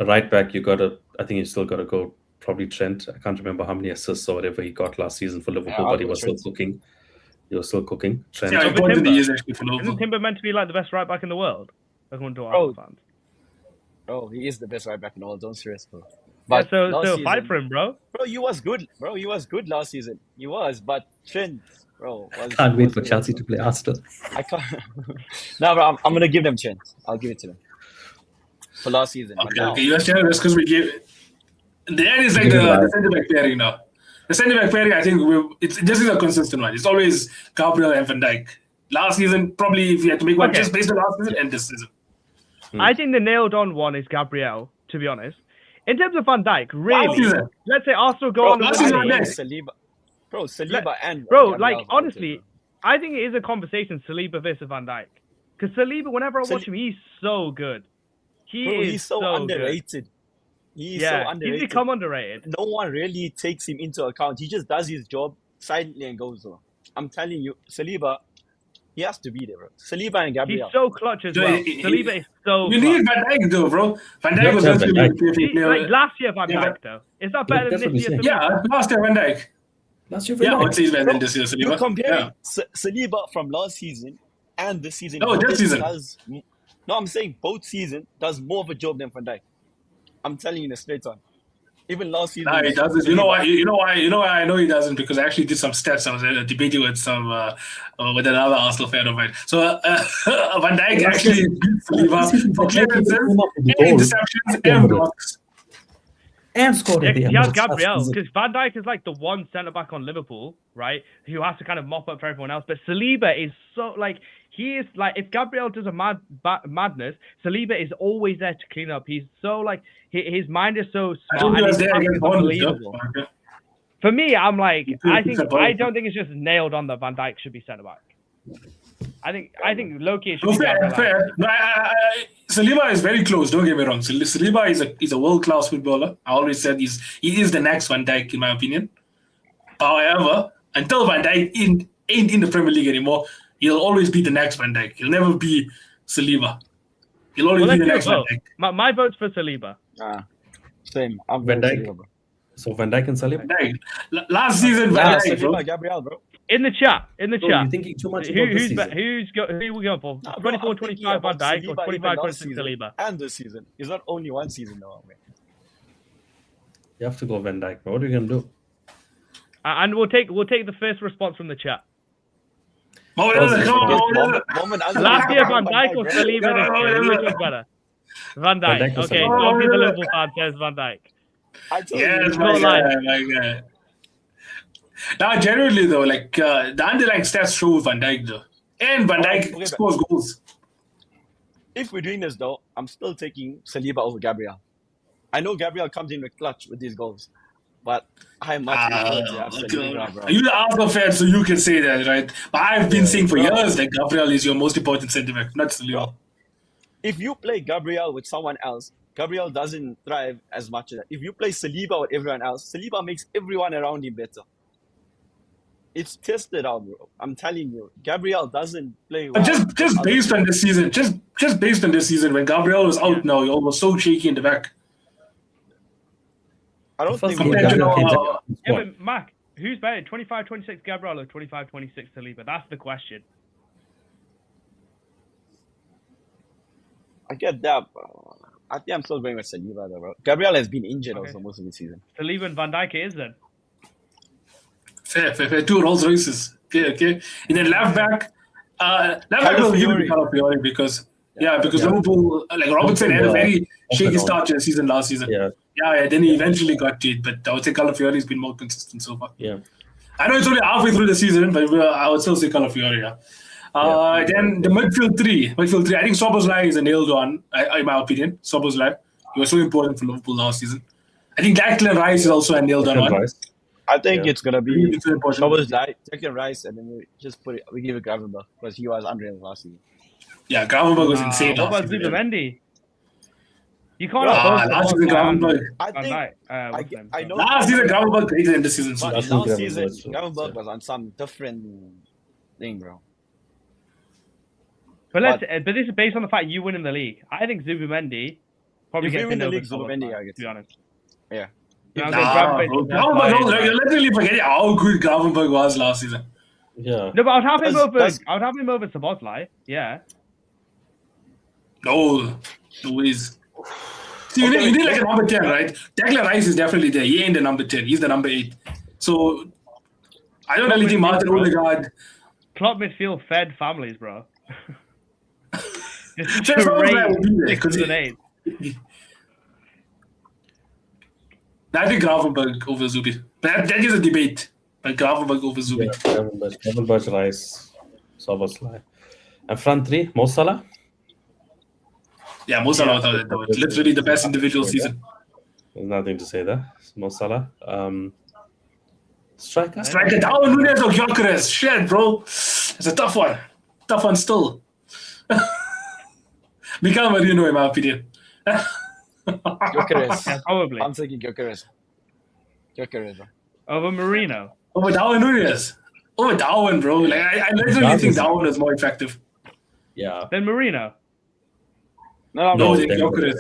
right back I think you still gotta go probably Trent. I can't remember how many assists or whatever he got last season for Liverpool, but he was still cooking. He was still cooking. Trent. Yeah, important he is actually for Liverpool. Isn't Timber meant to be like the best right back in the world? According to Arsenal fans. Oh, he is the best right back in all. Don't stress, bro. But so season, fight for him, bro. Bro, you was good. Bro, you was good last season. You was, but Trent, bro. Can't wait for Chelsea to play Arsenal. I can't. No, bro, I'm gonna give them Trent. I'll give it to them for last season. Okay. You guys tell us because we gave. The end is like the centre back pairing now. The centre back pairing, I think this is a consistent one. It's always Gabriel and Van Dijk. Last season, probably if you had to make one just based on last season and this season. I think the nailed on one is Gabriel, to be honest. In terms of Van Dijk, really, let's say Arsenal go on last season, Saliba. Bro, Saliba and bro, Gabriel's like honestly, I think it is a conversation Saliba versus Van Dijk. Because Saliba, whenever I watch him, he's so good. He's so underrated. Good. He's so underrated. He's become underrated. No one really takes him into account. He just does his job silently and goes on. I'm telling you, Saliba, he has to be there, bro. Saliba and Gabriel. He's so clutch as well. Saliba is so You need Van Dijk though, bro. Van Dijk was like last year Van Dijk though. Is that better than this year? Yeah, last year Van Dijk. Last year Van Dijk. Yeah, I would say he's better than this year, Saliba. You're comparing Saliba from last season and this season. No, this season. No, I'm saying both seasons does more of a job than Van Dijk. I'm telling you in a straight on. Even last season. Nah, he doesn't. You know why? You know why I know he doesn't? Because I actually did some stats. I was debating with with another Arsenal fan of mine. So Van Dijk actually beat Saliba for clearances and interceptions and blocks. And scored at the end. He has Gabriel, because Van Dijk is like the one centre-back on Liverpool, right, who has to kind of mop up for everyone else. But Saliba is so, like, he is, like, if Gabriel does a madness, Saliba is always there to clean up. He's so, like, his mind is so smart. And he's unbelievable. For me, I'm like, I Both. don't think it's just nailed on that Van Dijk should be centre back. I think Loki should No, be fair, fair. No, Saliba is very close. Don't get me wrong. Saliba is a world class footballer. I always said he is the next Van Dijk in my opinion. However, until Van Dijk ain't in the Premier League anymore, he'll always be the next Van Dijk. He'll never be Saliba. He'll always be the next Van Dijk. My vote's for Saliba. Same. I'm Van going Dijk. Saliba, bro. So Van Dijk and Saliba. Van Dijk. Last season, Van Dijk, bro. Saliba, Gabriel, bro. In the chat. Bro, you're thinking too much about this season. Who are we going for? Nah, bro, 24, I'm thinking 25 Van about Dijk or Saliba 25, even last 26 season Saliba? And this season. It's not only one season now, man. You have to go Van Dijk. What are you gonna do? And we'll take the first response from the chat. Come on. Last year, Van Dijk or Saliba this year? Which was better? Van Van Dijk. Dijk or Okay, Saliba. obviously the Liverpool fan says Van Dijk. I told Yes, you. my not guy, my guy. Now, generally though, like the underlying stats show Van Dijk though, and Van Dijk Okay, scores goals. If we're doing this though, I'm still taking Saliba over Gabriel. I know Gabriel comes in with clutch with these goals, but I much prefer to have Saliba, bro. You're the Arsenal fan, so you can say that, right? But I've been saying for bro. years that Gabriel is your most important centre back, not Saliba. Bro. If you play Gabriel with someone else, Gabriel doesn't thrive as much. If you play Saliba with everyone else, Saliba makes everyone around him better. It's tested out, bro. I'm telling you, Gabriel doesn't play well. But just based on this season, just based on this season, when Gabriel was out now, he was so shaky in the back. I don't think Compared to Gabriel now, Yeah, but Mac, who's better, 25, 26 Gabriel or 25, 26 Saliba? That's the question. I get that, bro. I think I'm still going with Saliba, though, bro. Gabriel has been injured also most of the season. Saliba and Van Dijk it is then. Fair. Two Rolls Royces. Okay. And then left back will give it to Calafiori because Liverpool, like Robertson had a very shaky start to the season last season. Yeah, then he eventually got to it, but I would say Calafiori's been more consistent so far. Yeah. I know it's only halfway through the season, but I would still say Calafiori, Then the midfield three. I think Szoboszlai is a nailed one, in my opinion. Szoboszlai. He was so important for Liverpool last season. I think Declan Rice is also a nailed on one. I think it's gonna be Really so important. Szoboszlai, Declan Rice, and then we just we give it Gravenberch because he was unreal last season. Yeah, Gravenberch was insane What last about season. Zubimendi? You can't Last season Gravenberch. I think I know Last season Gravenberch greater than this season. but Last last season, season Gravenberch Gravenberch was on some different thing, bro. But this is based on the fact you win in the league. I think Zubimendi probably If we gets win the over league, Szoboszlai, Zubimendi, I guess. to be honest. Yeah. No, You're literally forgetting how good Gravenberch was last season. Yeah. but I'd have him over. That's- I would have him over Szoboszlai. Yeah. No ways. See, you need like a number 10, right? Declan Rice is definitely there. He ain't the number 10. He's the number 8. So, I don't really think Martin Odegaard... Club midfield fed families, bro. Just Just Szoboszlai will be there, sixes and eights. I think Gravenberch over Zubi. That is a debate. But Gravenberch over Zubi. Gravenberch, Rice, Szoboszlai. And front three, Mo Salah? Yeah, Mo Salah without a doubt. Literally the best individual season. There's nothing to say there. Mo Salah. Striker? Striker Darwin Núñez or Gyökeres. Shit, bro. It's a tough one. Tough one still. Miguel Marino, in my opinion. Gyökeres. Yeah, probably. I'm taking Gyökeres. Gyökeres, bro. Over Marino. Over Darwin Núñez. Over Darwin, bro. Like I literally think Darwin is more effective. Yeah. Then Marino. No, No, then Gyökeres.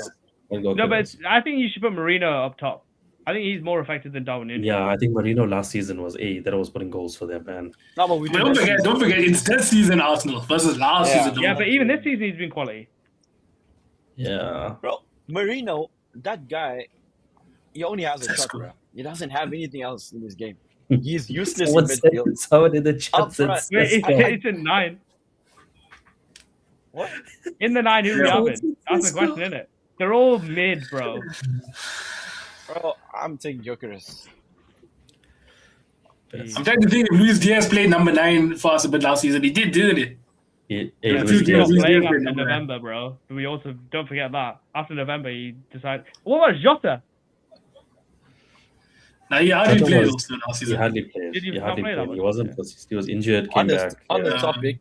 No, but I think you should put Marino up top. I think he's more effective than Darwin Núñez. Yeah, I think Marino last season was that was putting goals for them, man. No, but we But don't forget, it's this season Arsenal versus last season. Yeah, but even this season he's been quality. Yeah. Bro, Marino, that guy, he only has a That's shot, cool. bro. He doesn't have anything else in his game. He's useless in Someone said, midfield. someone in the chat Up said, front. Wait, it's in 9. What? In the 9, who we Yeah. having? That's the question, isn't it? They're all mid, bro. Bro, I'm taking Gyökeres. I'm trying to think if Luis Diaz played number 9 for us a bit last season. He did, didn't he? He's Luis not Diaz playing played after number 9. November, bro. But we also don't forget that after November he decided. What about Jota? Now he hardly Jota played was- also last He season. hardly played. Did he He not hardly play that played. He much? wasn't. Okay. He was injured. Came back. On the Yeah. topic,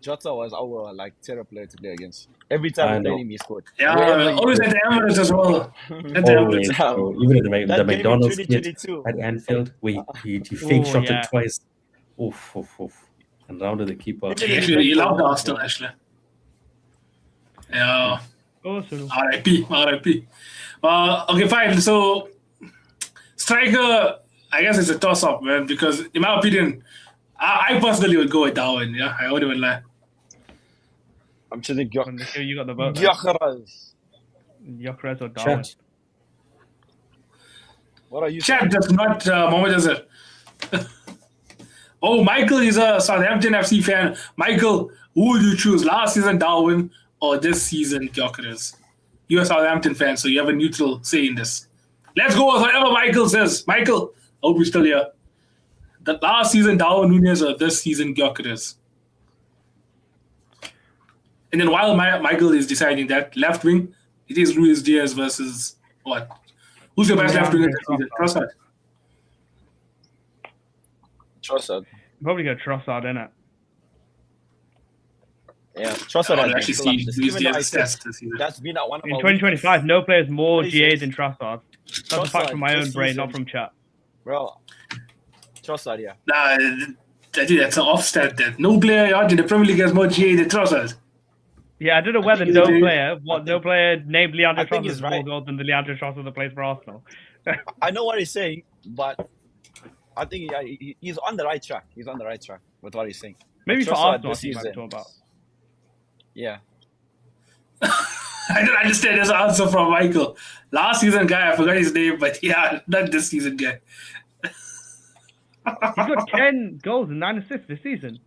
Jota was our like terror player to play against. Every time I we played know. him, he scored. Yeah, Wherever he always played. at the Emirates as well. At the Always. Emirates. Bro. Even at the That game in McDonald's kid 2022. at Anfield, where he fake Oh, shot yeah. it twice. Oof, oof, oof. And rounded the keeper. Even Actually, he loved Liverpool, Arsenal, actually. Yeah. Awesome. RIP. Okay, fine. So, striker, I guess it's a toss-up, man, because in my opinion, I personally would go with Darwin. Yeah, I wouldn't even lie. I'm choosing Nikhil, you got the vote. Gyökeres. Gyökeres or Darwin? Chat. What are you Chat does not Mohammed Azhar. Oh, Michael is a Southampton FC fan. Michael, who would you choose? Last season Darwin or this season Gyökeres? You're a Southampton fan, so you have a neutral say in this. Let's go with whatever Michael says. Michael, I hope you're still here. The last season Darwin Núñez or this season Gyökeres? And then while Michael is deciding that, left wing, it is Luis Diaz versus what? Who's your best left winger this season? Trossard. Trossard? Probably go Trossard, innit? Yeah, I Trossard want has to been actually so see much. Luis Even though I Diaz's said stats this season. that's been at one of In our 2025, no players more Places. GA than Trossard. That's a fact Trossard from my own this brain, season. not from chat. Bro, Trossard, yeah. Nah, I think that's an off stat then. No player out in the Premier League has more GA than Trossard. Yeah, I don't know whether think no it is. player, no player named Leandro I think Trossard he's is more right. goals than the Leandro Trossard that plays for Arsenal. I know what he's saying, but I think he's on the right track. He's on the right track with what he's saying. Maybe for Trossard Arsenal, I this think you might be season. talking about. Yeah. I don't understand this answer from Michael. Last season guy, I forgot his name, but yeah, not this season guy. He's got 10 goals and 9 assists this season.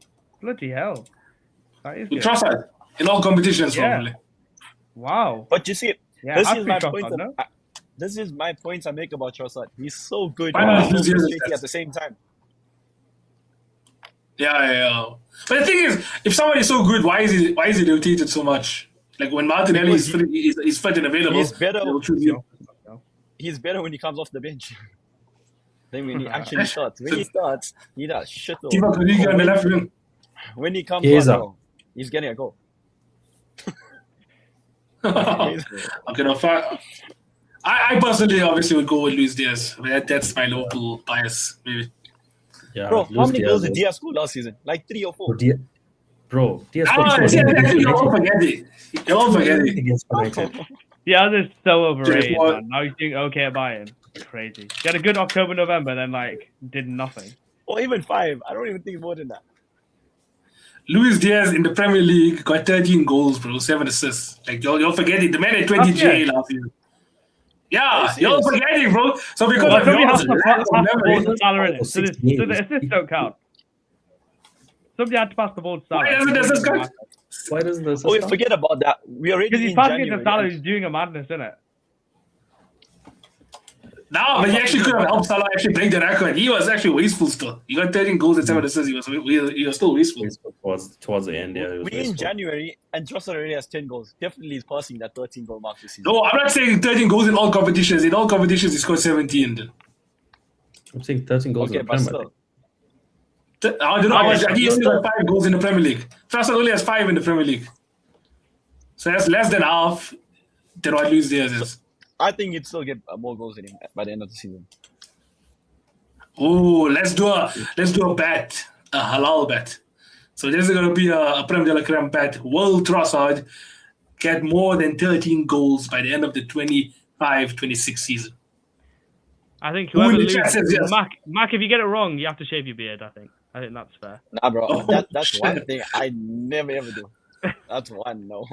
Bloody hell. That is good. Trossard in all competitions, Yeah. probably. Wow. But you see, Yeah, this I'd is be my Trossard, point. no? This is my point I make about Trossard. He's so good Why and not so Luis Diaz frustrating stats? at the same time. Yeah. But the thing is, if somebody is so good, why is he rotated so much? Like when Martinelli is fit and available, He's better. they'll choose him. He's better when he comes off the bench. Then when he actually starts. When he starts, he does shit all. Divock Origi on the left wing. When he comes Chiesa. on, bro, he's getting a goal. Okay, no, I personally obviously would go with Luis Diaz. That's my local bias, maybe. Yeah, Bro, how Luis many goals did was- Diaz score last season? Like 3 or 4. Bro, Diaz Ah, see, you all forget it. You all forget it. against United. The other's so overrated, what? man. Now he's doing okay at Bayern. Crazy. He had a good October, November, then did nothing. Or even 5. I don't even think more than that. Luis Diaz in the Premier League got 13 goals, bro, 7 assists. Like you'll forget it. The man had 20 GA last season. Yeah, you're forgetting, bro. So because Well, of somebody yours, has to lack pass of the ball memory, to Salah in it. So 6 the games. assists don't count. Somebody had to pass the ball to Salah. why doesn't this assist count? Why doesn't this? Oh, forget about that. We already Because he's in passing it January. to Salah, who's doing a madness, isn't it? No, but he actually could have helped Salah actually break the record. He was actually wasteful still. He got 13 goals and 7 assists. He was still wasteful. Towards the end, yeah. it was We're in wasteful. January, and Trossard already has 10 goals. Definitely is passing that 13 goal mark this season. No, I'm not saying 13 goals in all competitions. In all competitions, he scored 17. I'm saying 13 goals Okay, in the but Prem, I still. think. I don't know how much. He only got 5 goals in the Premier League. Trossard only has 5 in the Premier League. So that's less than half than what Luis Diaz is. I think he'd still get more goals than him by the end of the season. Oh, let's do a bet, a halal bet. So this is gonna be a Prem de la Creme bet. Will Trossard get more than 13 goals by the end of the 25-26 season? I think Who in whoever the loses, chat says yes? Mac, if you get it wrong, you have to shave your beard. I think that's fair. Nah, bro. Oh, That's shit. one thing I never ever do. That's one. No,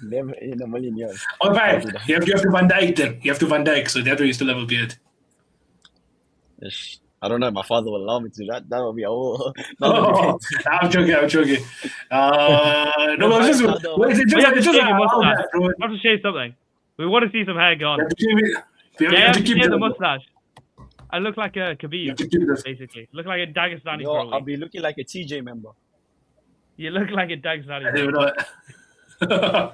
never in a million years. All right, you have to Van Dijk then. You have to Van Dijk, so that way you still have a beard. Ish. I don't know if my father will allow me to do that. That would be a whole. Oh, I'm joking. No, but it's just But you have to it's just shave a your halal mustache. bet, bro. You have to shave something. We want to see some hair You gone. have to keep it. You Yeah, you have have to to keep shave the it. mustache. I look like a You Khabib, have to keep this. basically. Look like a Dagestani Yo, for a I'll week. be looking like a TJ member. You look like a I Dagestani. don't even know it.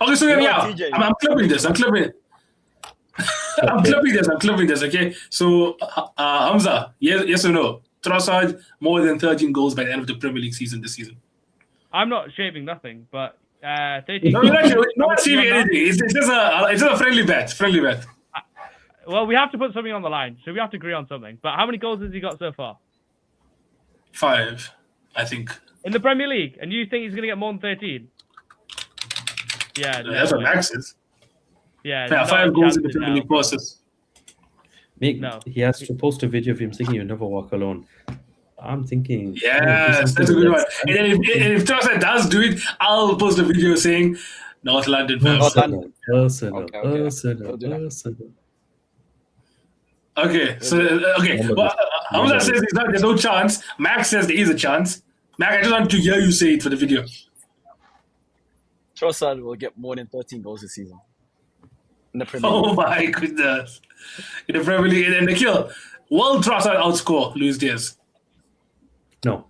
Okay, so You know yeah, what, TJ? I'm clipping this. I'm clipping it. I'm clipping this, okay? So, Hamza, yes or no? Trossard, more than 13 goals by the end of the Premier League season this season. I'm not shaving nothing, but 13 No, goals. we're not shaving anything. It's just a friendly bet. Friendly bet. Well, we have to put something on the line, so we have to agree on something. But how many goals has he got so far? 5, I think. In the Premier League? And you think he's going to get more than 13? Yeah. That's what Max is. Yeah, 5 goals in the Premier League process. No. He has to post a video of him singing "You Never Walk Alone." I'm thinking, yes, that's a good one. And then if Trossard does do it, I'll post a video saying North London fans. Arsenal. Okay, so well, Hamza says there's no chance. Max says there is a chance. Max, I just want to hear you say it for the video. Trossard will get more than 13 goals this season. In the Premier Oh League. my goodness. In the Premier League, and Nikhil, will Trossard outscore Luis Diaz? No.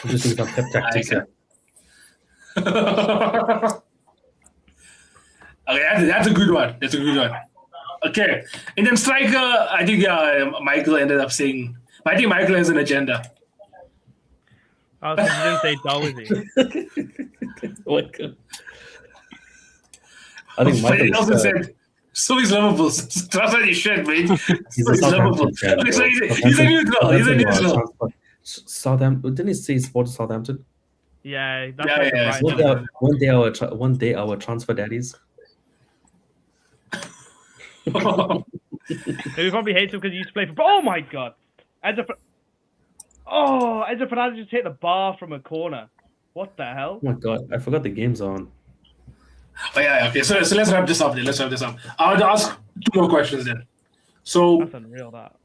I'm just doing some pep tactics here. Okay, that's a good one. Okay, and then striker, I think Michael ended up saying. I think Michael has an agenda. Oh, so you didn't say dull, is he? I think But Michael he also is, said, so is Liverpool. Trossard is shit, mate. he's So a is Liverpool. Southampton fan, Okay, so bro. he's a neutral. Southampton. Didn't he say he supported Southampton? Yeah, that's Yeah, like yeah, the right One number. day our transfer daddies. He probably hates him because he used to play for. Oh my god! Enzo Fernandez just hit the bar from a corner. What the hell? Oh my god, I forgot the game's on. Oh, yeah, okay. So let's wrap this up then. I want to ask 2 more questions then. So, That's unreal, that.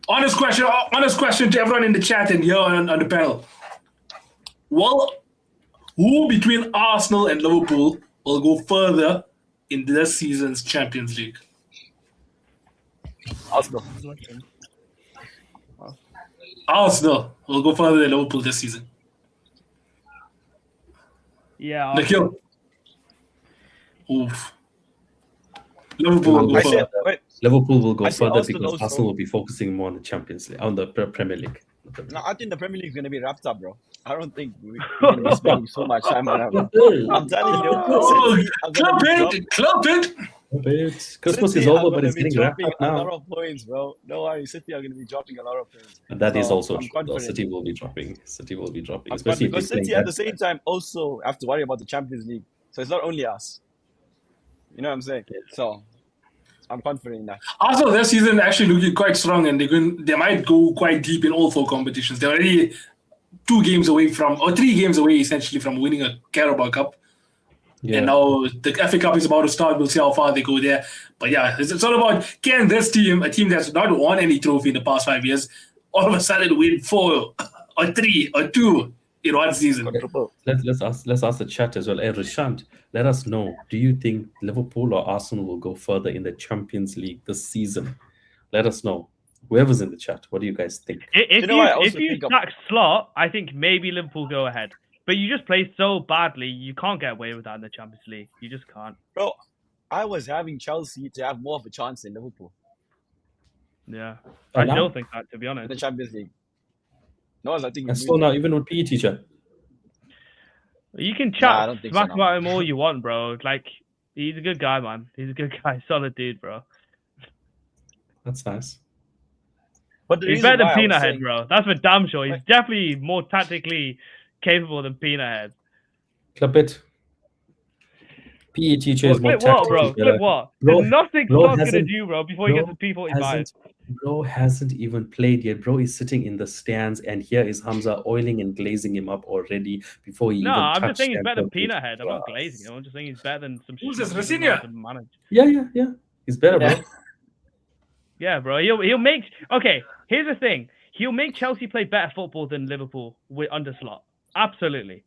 honest question to everyone in the chat and here on the panel. Well, who between Arsenal and Liverpool will go further in this season's Champions League? Arsenal. Arsenal will go further than Liverpool this season. Yeah. Nikhil. Oof. Liverpool will go I further. said, wait, Liverpool will go I said further Arsenal because also. Arsenal will be focusing more on the Champions League, on the Premier League. no, I think the Premier League is going to be wrapped up, bro. I don't think we're going to be spending so much time on that. I'm telling you. Oh, City are gonna be club it. Christmas City is are over, but gonna it's be getting wrapped dropping up a lot now. of points, bro. No worry, City are going to be dropping a lot of points. And that is So, also I'm true. confident. City will be dropping. I'm Especially if because they're City playing at the same time also have to worry about the Champions League. So it's not only us. You know what I'm saying? So I'm confident in that. Arsenal this season actually looking quite strong, and they might go quite deep in all 4 competitions. They're already 3 games away essentially from winning a Carabao Cup. Yeah. And now the FA Cup is about to start. We'll see how far they go there. But yeah, it's all about can this team, a team that's not won any trophy in the past 5 years, all of a sudden win 4 or 3 or 2 in one season. Let's ask the chat as well. Hey, Rishant, let us know. Do you think Liverpool or Arsenal will go further in the Champions League this season? Let us know. Whoever's in the chat, what do you guys think? If what I also you think of? sack Slot, I think maybe Liverpool go ahead. But you just play so badly, you can't get away with that in the Champions League. You just can't. Bro, I was having Chelsea to have more of a chance than Liverpool Yeah. Oh, I now? still think that, to be in the honest. Champions League. No, I think And still now, even with PE teacher. You can Nah, I chat don't think smack so, about him all you want, bro. Like, he's a good guy, man. He's a good guy. Solid dude, bro. That's nice. But the He's reason better than why I was Peanut Head, saying- bro. That's for damn sure. He's Wait. definitely more tactically capable than Peanut Head. Clip it. PE teacher is more Clip what, bro? tactically Clip better. what? Bro- There's nothing bro Slot's gonna hasn't- do, bro, before he gets bro his P45. Bro hasn't even played yet. Bro is sitting in the stands, and here is Hamza oiling and glazing him up already before he No, even I'm touched just saying he's better than Stamford Bridge. Peanut Head. I'm not glazing him. I'm just saying he's better than some Who's shit this, he doesn't know Rafinha? how to manage. Yeah. He's better, Yeah. bro. Yeah, bro. He'll make. Okay, here's the thing. He'll make Chelsea play better football than Liverpool under Slot. Absolutely.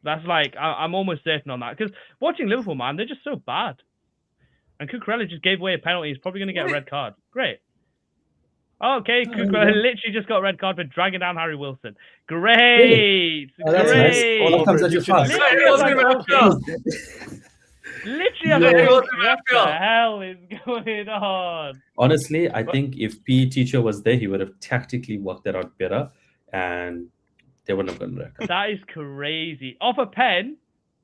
That's like I'm almost certain on that because watching Liverpool, man, they're just so bad. And Cucurella just gave away a penalty. He's probably going to get a red card. Great. Okay, Cucurella literally just got a red card for dragging down Harry Wilson. Great. Oh, that's nice. Great. All comes at you fast. Literally, It was like, gonna okay. Literally, I'm Yeah. like, Go what to the NFL. hell is going on? Honestly, I think if PE teacher was there, he would have tactically worked that out better, and they wouldn't have gotten red card. That is crazy. Off a pen.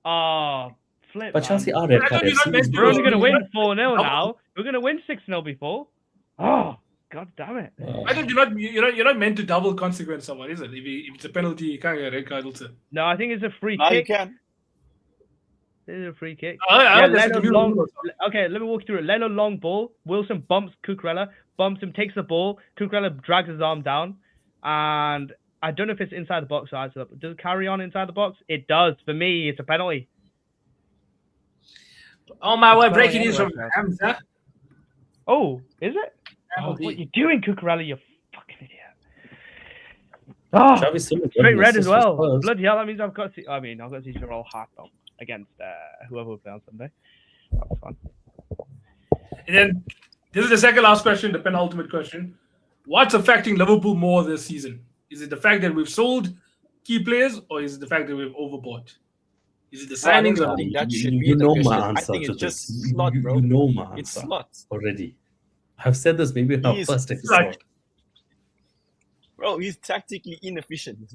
Oh, flip, But man. Chelsea are red I card thought you're not FC. meant to- We're only going to You're win not- 4-0 now. We're going to win 6-0 before. Oh, god damn it. I thought you're not meant to double consequence someone, is it? If it's a penalty, you can't get a red card also. No, I think it's a free Now you kick. can. It's a free kick. I Yeah, heard there's a Leno new long. rule. Okay, let me walk through it. Leno long ball. Wilson bumps Cucurella, bumps him, takes the ball. Cucurella drags his arm down, and I don't know if it's inside the box or outside. Does it carry on inside the box? It does. For me, it's a penalty. Oh my word, It's breaking not news from anywhere, Hamza. Oh, is it? Oh, Penalty. what you doing, Cucurella? You fucking idiot. Oh, Xavi Simons got straight an red as assist for well. Spurs. Bloody hell, that means I've got to. I've got to see your all hard though against whoever we play on Sunday. That's fun. And then this is the second last question, the penultimate question. What's affecting Liverpool more this season? Is it the fact that we've sold key players, or is it the fact that we've overbought? Is it the I signings don't or think that You- should you be the know question. my I answer think to it's just this. slot, You bro. know my It's answer slot. already. I've said this maybe in our He is first slot. episode. Bro, he's tactically inefficient.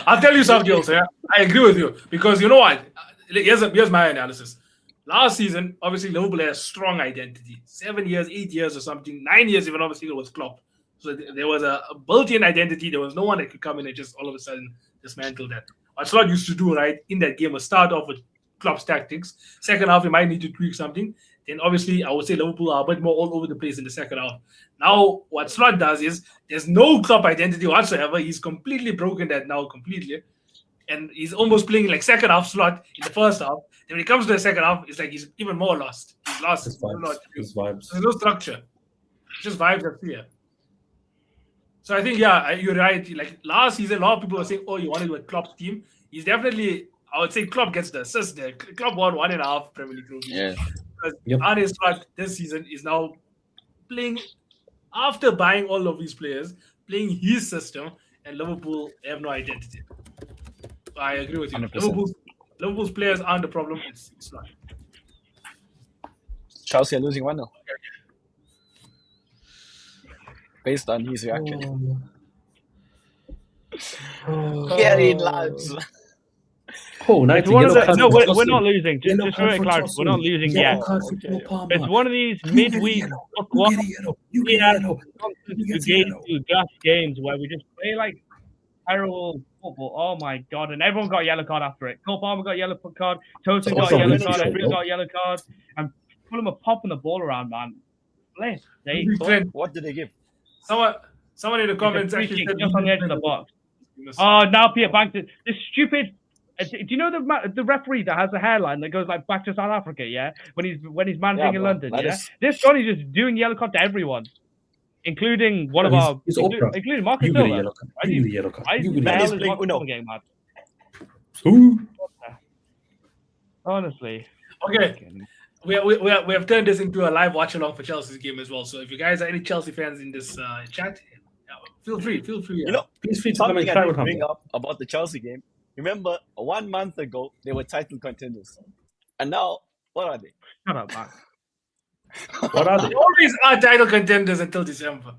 I'll tell you something else. Yeah, I agree with you because you know what? Here's my analysis. Last season, obviously Liverpool had a strong identity. 7 years, 8 years, or something. 9 years, even obviously it was Klopp. So there was a built-in identity. There was no one that could come in and just all of a sudden dismantle that. What Slot used to do right in that game was start off with Klopp's tactics. Second half, he might need to tweak something. Then obviously, I would say Liverpool are a bit more all over the place in the second half. Now, what Slot does is there's no Klopp identity whatsoever. He's completely broken that now, completely. And he's almost playing like second half Slot in the first half. Then when it comes to the second half, it's like he's even more lost. He's lost. His He doesn't know vibes. what to do. His vibes. There's no structure. It's just vibes and fear. So I think, yeah, you're right. Like last season, a lot of people were saying, oh, you want to do a Klopp's team. He's definitely, I would say Klopp gets the assist there. Klopp won 1.5 Premier League trophies. Yeah. Because Yep. Arne Slot this season is now playing, after buying all of these players, playing his system, and Liverpool have no identity. So I agree with you. 100%. Liverpool's players aren't the problem. It's Slot. Chelsea are losing 1-0. Based on his reaction. Get in, lads. Oh, nice. It's one of Yellow the, card no, for we're Chelsea. not losing. Just Yellow for card for clarity, Chelsea. we're not losing Yellow yet. card for Cole Palmer. It's one of these You get a midweek yellow. fuck You what get a yellow. You get a yellow. You get a yellow. gas games where we just play like terrible football. Oh my god! And everyone got a yellow card after it. Cole Palmer got a yellow card. Tosin got Also a yellow really card. short, Everyone bro. got a yellow card. And Fulham are popping the ball around, man. Bless. They What did they give? Someone in the comments free actually kick said just on the edge of the box. Oh, now Peter Banter. This stupid. Do you know the referee that has a hairline that goes like back to South Africa? Yeah, when he's managing in bro, London. that Yeah, is- this Johnny's just doing yellow card to everyone, including one of He's- our, he's Oprah. including Marcus You get a Silva. yellow card. Why You do get a yellow card. Why You the get a hell He's is yellow playing Marcus Uno. Silva getting mad? card. Ooh. Honestly. Okay. We have turned this into a live watch along for Chelsea's game as well. So if you guys are any Chelsea fans in this chat, feel free. You know, Please free to come and something I cry did with bring Hamza. up about the Chelsea game. Remember, 1 month ago, they were title contenders. And now, what are they? Shut up, man. What are They they? always are title contenders until December.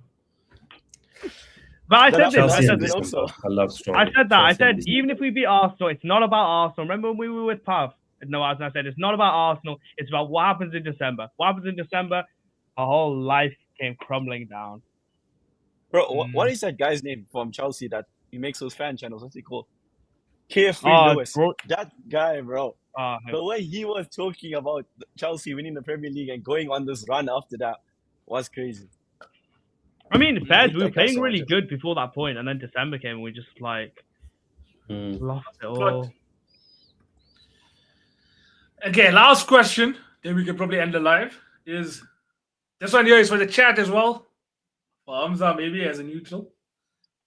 But I But said this. Chelsea I Chelsea said and this this. also. December. I love strong. I said that. I Chelsea and said December. even if we beat Arsenal, it's not about Arsenal. Remember when we were with Pav? No, as I said, it's not about Arsenal. It's about what happens in December. What happens in December? Our whole life came crumbling down. Bro, what is that guy's name from Chelsea that he makes those fan channels? What's he called? Carefree Lewis. bro, That guy, bro. uh, The way he was talking about Chelsea winning the Premier League and going on this run after that was crazy. I mean, Feds, we were That guy playing so really much. good before that point, and then December came and we just like lost it all. Okay, last question. Then we can probably end the live. Is this one here is for the chat as well. For Hamza, maybe as a neutral.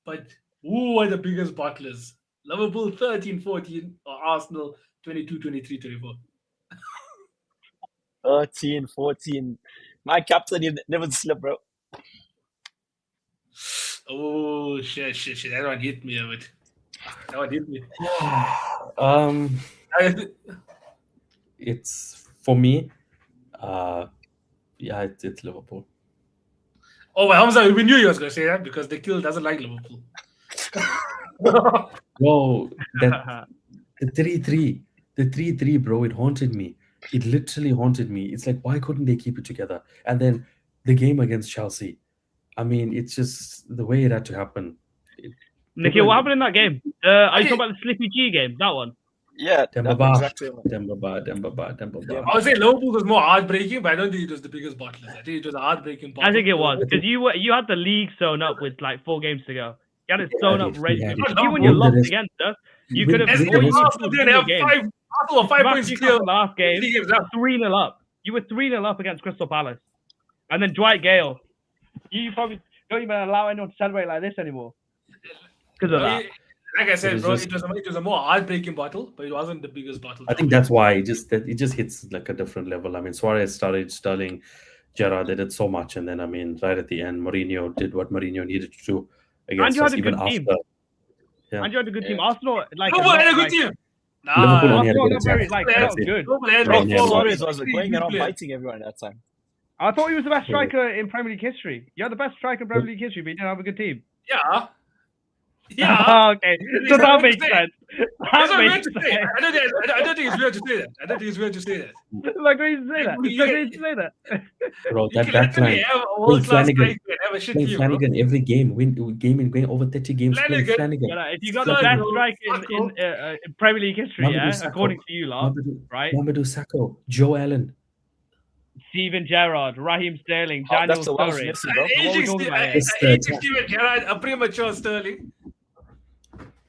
But who are the biggest butlers? Liverpool 13-14 or Arsenal 22-23, 24? 13, 14. My captain he never slept, bro. Oh, shit. That one hit me a bit. That one hit me. It's for me. Yeah, it's Liverpool. Oh, well, Hamza, we knew you was going to say that because the kill doesn't like Liverpool. No, that the 3-3, the 3-3, bro. It haunted me. It literally haunted me. It's like, why couldn't they keep it together? And then the game against Chelsea. I mean, it's just the way it had to happen. Nikhil, what happened in that game? Are you talking about the Slippy G game? That one? Yeah, Demba that's Ba. exactly one. Demba Ba. Yeah, I would say Liverpool was more heartbreaking, but I don't think it was the biggest bottle. I think it was a heartbreaking bottle. I think it was because you had the league sewn up with like 4 games to go. You had it sewn up ready. Even when you lost against us, you could have. Arsenal didn't have Arsenal were 5 points clear. Last game, 3-0 up. You were 3-0 up against Crystal Palace, and then Dwight Gale. You probably don't even allow anyone to celebrate like this anymore because of that. Like I said, bro, it was a more heartbreaking bottle, but it wasn't the biggest bottle. I think that's why it just hits like a different level. I mean, Suarez started, Sterling, Gerrard, they did so much, and then I mean, right at the end, Mourinho did what Mourinho needed to do against us even after. Yeah. And you had a good team. Arsenal, Liverpool had a good team. Liverpool only had a good team. Good. Suarez was going around fighting everyone at that time. I thought he was the best striker in Premier League history. You're the best striker in Premier League history, but you didn't have a good team. Yeah. Yeah. Okay. So that makes sense. That makes sense. I don't think it's weird to say that. I don't think it's weird to say that. Like, why did you say that? It's okay to say that. Bro, that backline. Playing Flanagan every game. Going over 30 games playing Flanagan. If you got the best striker in Premier League history, according to you, lot, right? Mamadou Sakho, Joe Allen. Steven Gerrard, Raheem Sterling, Daniel Sturridge. Steven Gerrard, a premature Sterling.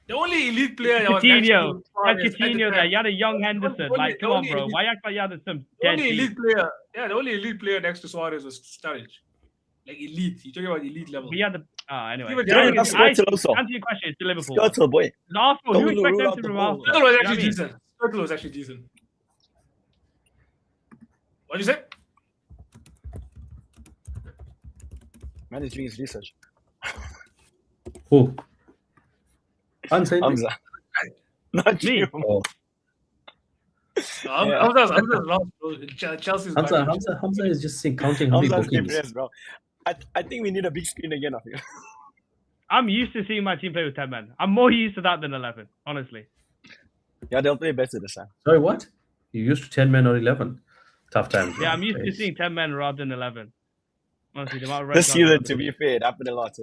The only elite player that was Coutinho there. You had a young Henderson. Like, come on, bro. Why act like you had some dead the only elite player next to Suarez was Sturridge. Like elite. You're talking about elite level. We had the anyway. Answer your question. It's to Liverpool. Skirtle, boy. Arsenal, who expects them to remove? Skirtle was actually decent. What did you say? Man is doing his research. Who? Hamza. Not you. Oh. Chelsea's Hamza is just counting how many bookings. Players, bro. I think we need a big screen again of you. I'm used to seeing my team play with 10 men. I'm more used to that than 11, honestly. Yeah, they'll play better this time. Sorry, what? You used to 10 men or 11? Tough times. Yeah, I'm used to seeing 10 men rather than 11. Honestly, this season, to be fair, it happened a lot.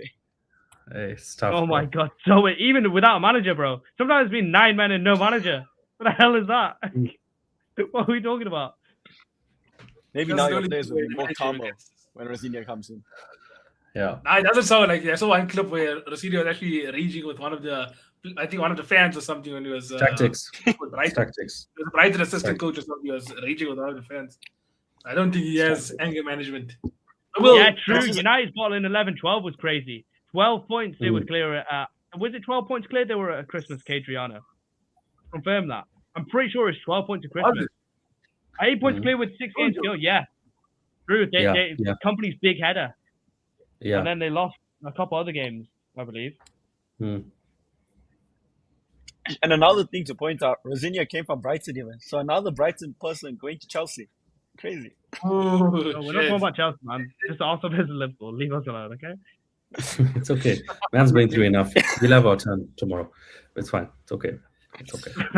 Hey, it's tough. Oh my god! So even without a manager, bro. Sometimes it's been 9 men and no manager. What the hell is that? What are we talking about? Maybe now your players will be more calmer when Rosinier comes in. Yeah. Nah, it doesn't sound like. I saw one clip where Rosinier was actually raging with one of the fans or something when he was tactics. Tactics. It was Brighton assistant coach or something. He was raging with one of the fans. I don't think he has anger management. Yeah, true. United's bottle in 11-12 was crazy. 12 points they were clear at. Was it 12 points clear? They were at Christmas, Adriana. Confirm that. I'm pretty sure it's 12 points at Christmas. 8 points clear with 6 games to go. Yeah. True. Company's big header. Yeah. And then they lost a couple other games, I believe. And another thing to point out, Rosinier came from Brighton even. So another Brighton person going to Chelsea. Crazy. No, we're not talking about Chelsea, man. Just Arsenal versus Liverpool. Leave us alone, okay? It's okay. Man's been through enough. We'll have our turn tomorrow. It's fine. It's okay.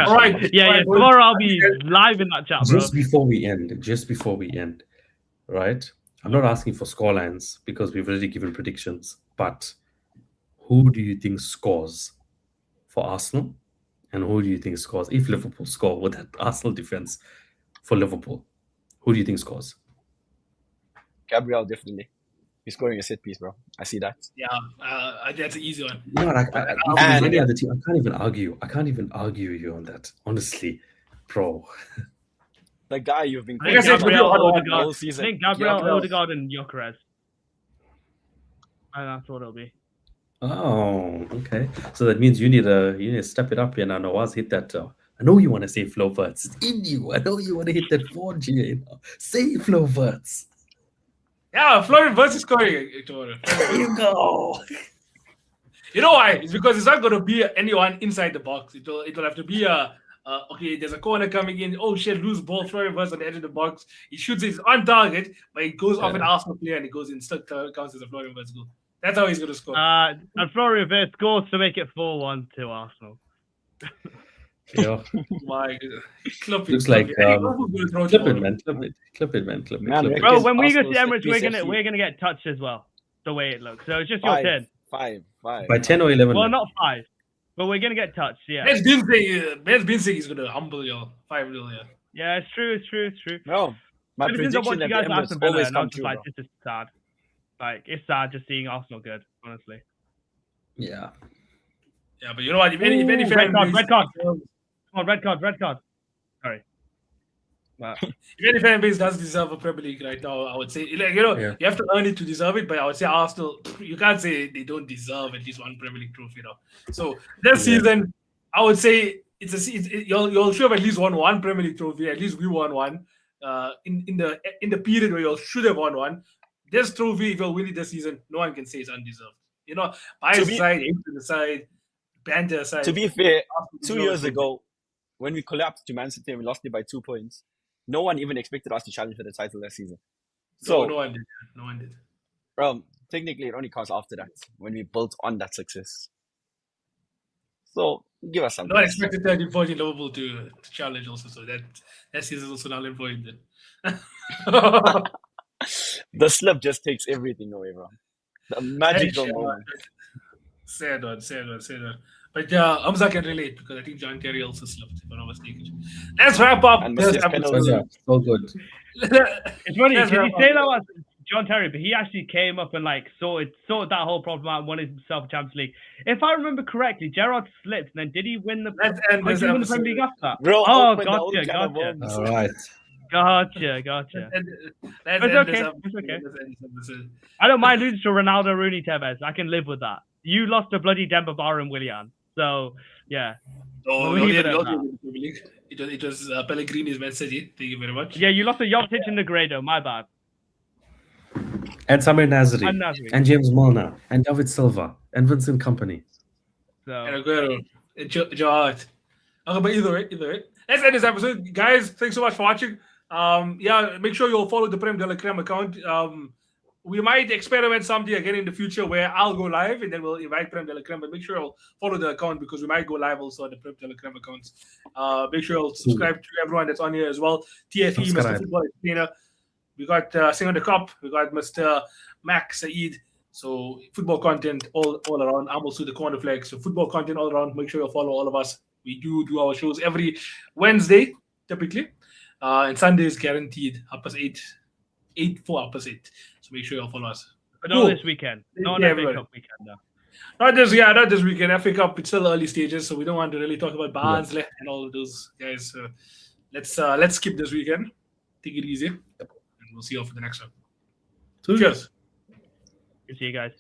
All right. Yeah. Tomorrow I'll be live in that chat, bro. Just before we end, right? I'm not asking for scorelines because we've already given predictions. But who do you think scores for Arsenal? And who do you think scores if Liverpool score with that Arsenal defense for Liverpool? Who do you think scores? Gabriel, definitely. He's scoring a set piece, bro. I see that. Yeah, that's an easy one. You know what? Any other team, I can't even argue. I can't even argue with you on that. Honestly, bro. The guy you've been calling Gabriel all season. I think Gabriel, Odegaard, and Gyökeres. And that's what it'll be. Oh, okay. So that means you need to step it up here now. Nawaz, hit that. I know you want to say flow verts. It's in you. I know you want to hit that 4G. Say flow verts. Yeah, Florian Wirtz is scoring. There you go. You know why? It's because it's not going to be anyone inside the box. It'll have to be a Okay, there's a corner coming in. Oh shit, loose ball, Florian Wirtz on the edge of the box. He shoots it, it's on target, but it goes off an Arsenal player and it goes in, still counts as a Florian Wirtz goal. That's how he's going to score. And Florian Wirtz scores to make it 4-1 to Arsenal. Yeah. My God. Looks like clip it, man. Bro, when we go to Arsenal's Emirates, we're PSV. gonna get touched as well. The way it looks, so it's just your turn. Five. By 10 or 11. Well, man. not 5, but we're gonna get touched. Yeah. Ben's been saying he's going to humble y'all 5-0. Yeah. Yeah, it's true. No, my Ever since I watched prediction you at guys the at Emirates Aston Villa, always and I'm come just true, like, bro. this is sad. Like, it's sad just seeing Arsenal good, honestly. Yeah. Yeah, but you know what? If any Red fan card, base, red card. Come on, red card. Sorry. But, if any fan base does deserve a Premier League right now, I would say, like, you have to earn it to deserve it. But I would say Arsenal, you can't say they don't deserve at least one Premier League trophy now. So this season, I would say you'll sure have at least won one Premier League trophy. At least we won one. In the period where you should have won one, this trophy, if you'll win it this season, no one can say it's undeserved. Bias aside, hate aside, banter aside. To be fair, Arsenal 2 years deserve it. ago, when we collapsed to Man City and we lost it by 2 points, no one even expected us to challenge for the title that season. So, No one did. technically, it only comes after that when we built on that success. So, give us some No one grace. expected 13-14 Liverpool to challenge also, so that season is also null and void then. The slip just takes everything away, bro. The magical moment. Sad one. But Hamza can relate because I think John Terry also slipped, if I'm not mistaken. Let's wrap up And this Messi's episode. penalty. Yeah, so good. it's funny Let's because wrap you say up. that about John Terry, but he actually came up and like sorted that whole problem out and won himself a Champions League. If I remember correctly, Gerrard slipped, and then did he win the? Let's end Did this he win the episode. Premier League after that? Bro, Oh, open the old can of gotcha. worms. All right. Gotcha. Let's It's end okay. this It's episode. okay. Let's end this episode. I don't mind losing to Ronaldo, Rooney, Tevez. I can live with that. You lost to bloody Demba Ba and Willian. So, yeah. Oh, We'll leave yeah, it at we also that. won the Premier League. It was Pellegrini's Man City. Thank you very much. Yeah, you lost to Jokic and Negredo. My bad. And Samir Nasri. And Nasri. And James Milner. And David Silva. And Vincent Kompany. So, And Aguero. And Jawad. Okay, but either way. Let's end this episode. Guys, thanks so much for watching. Make sure you'll follow the Prem de la Creme account. We might experiment something again in the future where I'll go live and then we'll invite Prem de la Creme. But make sure you'll follow the account because we might go live also on the Prem de la Creme accounts. Make sure you'll subscribe to everyone that's on here as well. TFE, Mr. Subscribe. Football Explainer. We got Sing on the Cup. We got Mr. Max Saeed. So football content all around. I'm also the corner flag. So football content all around. Make sure you follow all of us. We do our shows every Wednesday, typically. And Sunday is guaranteed 8:08. 8:08. So make sure you follow us. but not this weekend. Not Yeah, an FA everybody. Cup weekend, though. Not this weekend. FA Cup, it's still early stages, so we don't want to really talk about Barnsley and all of those guys. So let's skip this weekend. Take it easy. And we'll see you all for the next one. Cheers. Good to see you guys.